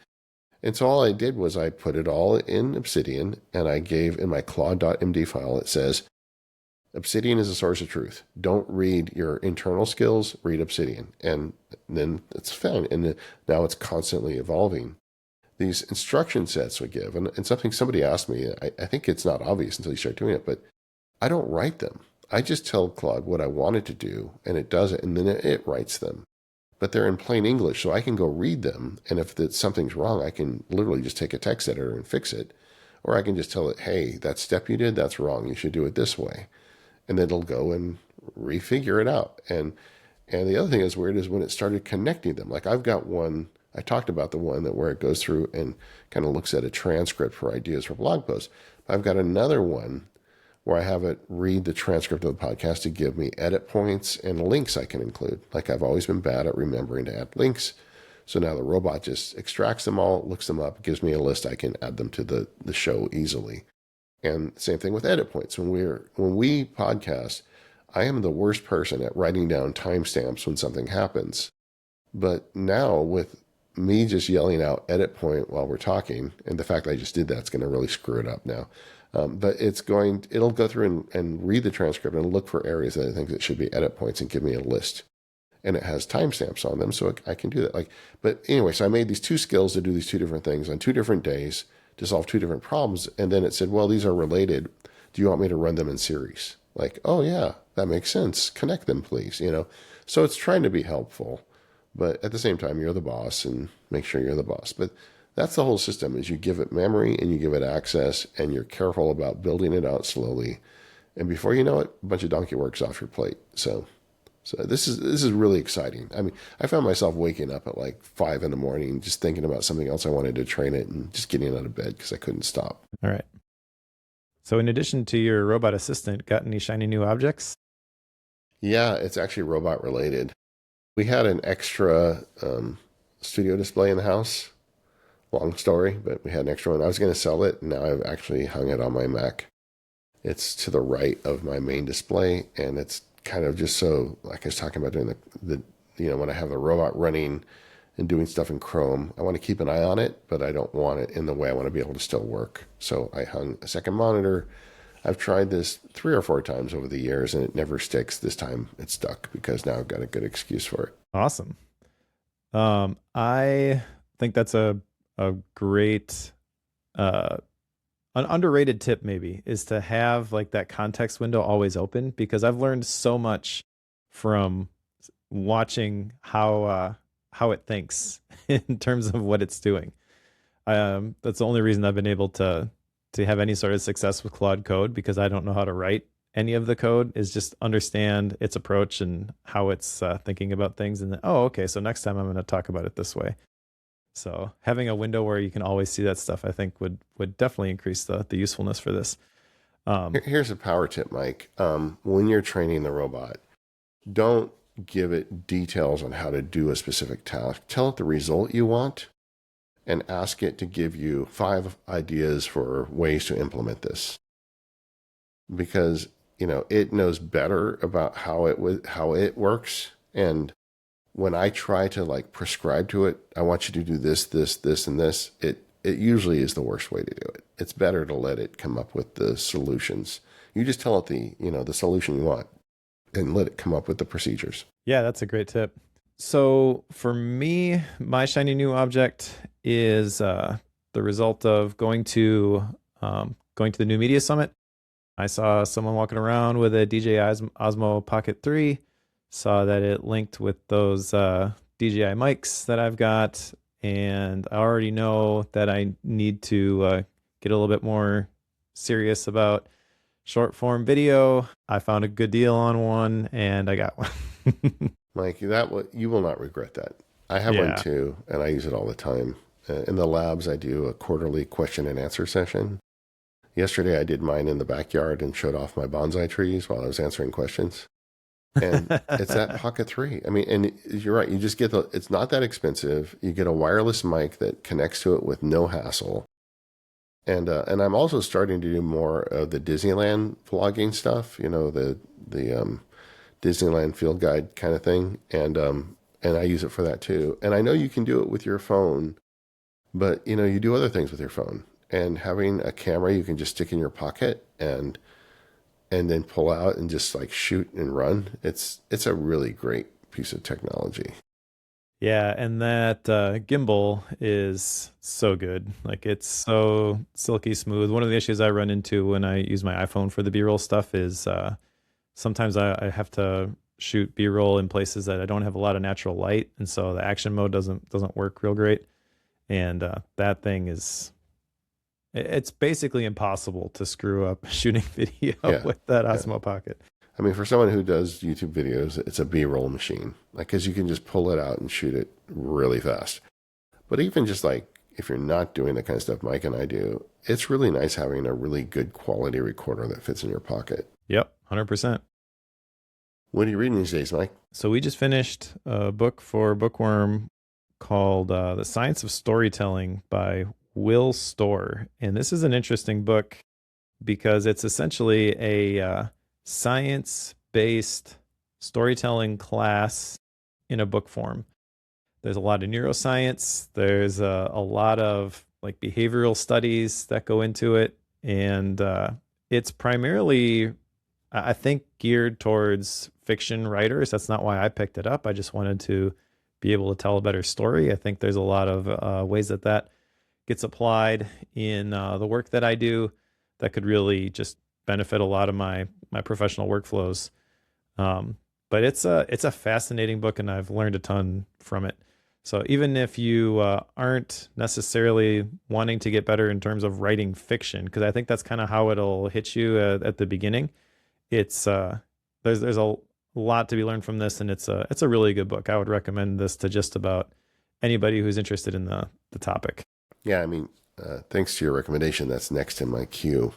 And so all I did was I put it all in Obsidian, and I gave in my Claude.md file, it says, Obsidian is a source of truth. Don't read your internal skills, read Obsidian. And then it's fine. And now it's constantly evolving. These instruction sets we give, and something somebody asked me, I think it's not obvious until you start doing it, but I don't write them. I just tell Claude what I want it to do, and it does it, and then it writes them. But they're in plain English, so I can go read them, and if something's wrong, I can literally just take a text editor and fix it. Or I can just tell it, hey, that step you did, that's wrong. You should do it this way. And then it'll go and refigure it out. And the other thing that's weird is when it started connecting them. Like I've got one, I talked about the one that where it goes through and kind of looks at a transcript for ideas for blog posts. I've got another one where I have it read the transcript of the podcast to give me edit points and links I can include. Like I've always been bad at remembering to add links. So now the robot just extracts them all, looks them up, gives me a list. I can add them to the show easily. And same thing with edit points. When we podcast, I am the worst person at writing down timestamps when something happens. But now with me just yelling out edit point while we're talking, and the fact that I just did that's going to really screw it up now. But it'll go through and read the transcript and look for areas that I think that should be edit points and give me a list. And it has timestamps on them, so I can do that. But anyway, so I made these two skills to do these two different things on 2 different days to solve 2 different problems. And then it said, well, these are related. Do you want me to run them in series? Like, oh yeah, that makes sense. Connect them, please. So it's trying to be helpful, but at the same time, you're the boss and make sure you're the boss. But that's the whole system is you give it memory and you give it access and you're careful about building it out slowly. And before you know it, a bunch of donkey work's off your plate. So So this is really exciting. I mean, I found myself waking up at like 5 in the morning, just thinking about something else I wanted to train it, and just getting out of bed because I couldn't stop. All right. So in addition to your robot assistant, got any shiny new objects? Yeah, it's actually robot related. We had an extra studio display in the house. Long story, but we had an extra one. I was going to sell it, and now I've actually hung it on my Mac. It's to the right of my main display, and it's kind of just so, like I was talking about doing when I have the robot running and doing stuff in Chrome, I want to keep an eye on it, but I don't want it in the way. I want to be able to still work. So I hung a second monitor. I've tried this 3 or 4 times over the years, and it never sticks. This time it stuck because now I've got a good excuse for it. Awesome. I think that's a great an underrated tip maybe is to have like that context window always open, because I've learned so much from watching how it thinks in terms of what it's doing. That's the only reason I've been able to have any sort of success with Claude Code, because I don't know how to write any of the code, is just understand its approach and how it's thinking about things. And then, oh, okay, so next time I'm going to talk about it this way. So having a window where you can always see that stuff, I think would definitely increase the usefulness for this. Here's a power tip, Mike. When you're training the robot, don't give it details on how to do a specific task. Tell it the result you want and ask it to give you 5 ideas for ways to implement this. Because, it knows better about how it works. And when I try to like prescribe to it, I want you to do this, this, this, and this, it usually is the worst way to do it. It's better to let it come up with the solutions. You just tell it the solution you want and let it come up with the procedures. Yeah, that's a great tip. So for me, my shiny new object is the result of going to the New Media Summit. I saw someone walking around with a DJI Osmo Pocket 3, saw that it linked with those DJI mics that I've got, and I already know that I need to get a little bit more serious about short form video. I found a good deal on one, and I got one. Mike, you will not regret that. I have one too, and I use it all the time. In the labs, I do a quarterly question and answer session. Yesterday, I did mine in the backyard and showed off my bonsai trees while I was answering questions. And it's that Pocket 3. I mean, and you're right. You just get it's not that expensive. You get a wireless mic that connects to it with no hassle. And I'm also starting to do more of the Disneyland vlogging stuff, the Disneyland field guide kind of thing. And I use it for that too. And I know you can do it with your phone, but you do other things with your phone. And having a camera you can just stick in your pocket and then pull out and just like shoot and run. It's a really great piece of technology. Yeah, and that gimbal is so good. Like, it's so silky smooth. One of the issues I run into when I use my iPhone for the B-roll stuff is sometimes I have to shoot B-roll in places that I don't have a lot of natural light, and so the action mode doesn't work real great. And that thing it's basically impossible to screw up shooting video with that Osmo Pocket. I mean, for someone who does YouTube videos, it's a B-roll machine, like, because you can just pull it out and shoot it really fast. But even just like if you're not doing the kind of stuff Mike and I do, it's really nice having a really good quality recorder that fits in your pocket. Yep, 100%. What are you reading these days, Mike? So we just finished a book for Bookworm called The Science of Storytelling by Will Storr. And this is an interesting book because it's essentially a science-based storytelling class in a book form. There's a lot of neuroscience. There's a lot of like behavioral studies that go into it. And it's primarily, I think, geared towards fiction writers. That's not why I picked it up. I just wanted to be able to tell a better story. I think there's a lot of ways that gets applied in the work that I do that could really just benefit a lot of my professional workflows. But it's a fascinating book, and I've learned a ton from it. So even if you aren't necessarily wanting to get better in terms of writing fiction, because I think that's kind of how it'll hit you at the beginning, it's there's a lot to be learned from this, and it's a really good book. I would recommend this to just about anybody who's interested in the topic. Yeah, I mean, thanks to your recommendation, that's next in my queue.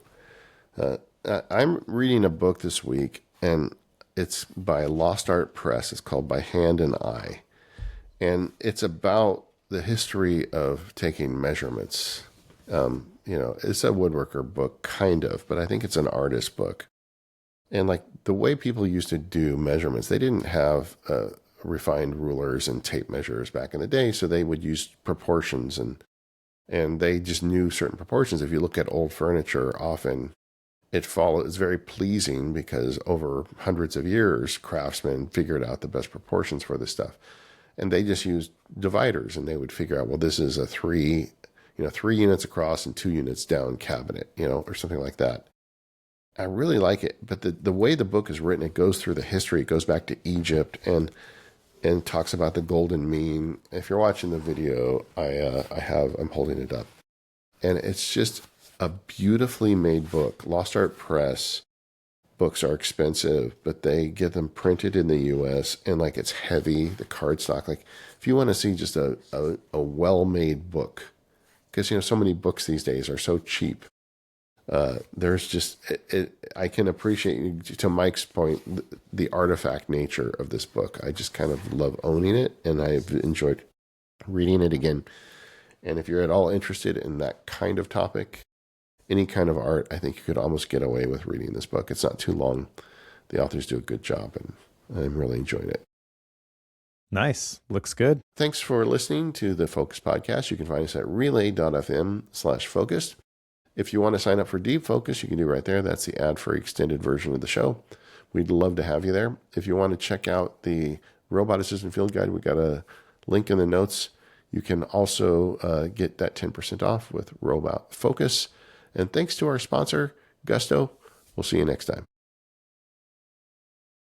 I'm reading a book this week, and it's by Lost Art Press. It's called By Hand and Eye, and it's about the history of taking measurements. It's a woodworker book, kind of, but I think it's an artist book. And like the way people used to do measurements, they didn't have refined rulers and tape measures back in the day, so they would use proportions, and they just knew certain proportions. If you look at old furniture, often it's very pleasing because over hundreds of years, craftsmen figured out the best proportions for this stuff. And they just used dividers, and they would figure out, well, this is a 3 units across and 2 units down cabinet, or something like that. I really like it, but the way the book is written, it goes through the history. It goes back to Egypt and talks about the golden mean. If you're watching the video, I'm holding it up, and it's just a beautifully made book. Lost Art Press books are expensive, but they get them printed in the U.S. and like it's heavy, the cardstock. Like if you want to see just a well-made book, because so many books these days are so cheap. There's just I can appreciate, to Mike's point, the artifact nature of this book. I just kind of love owning it, and I've enjoyed reading it again. And if you're at all interested in that kind of topic, any kind of art, I think you could almost get away with reading this book. It's not too long. The authors do a good job, and I'm really enjoying it. Nice. Looks good. Thanks for listening to the Focus Podcast. You can find us at relay.fm/focused. If you want to sign up for Deep Focus, you can do right there. That's the ad-free extended version of the show. We'd love to have you there. If you want to check out the Robot Assistant Field Guide, we got a link in the notes. You can also get that 10% off with Robot Focus. And thanks to our sponsor, Gusto. We'll see you next time.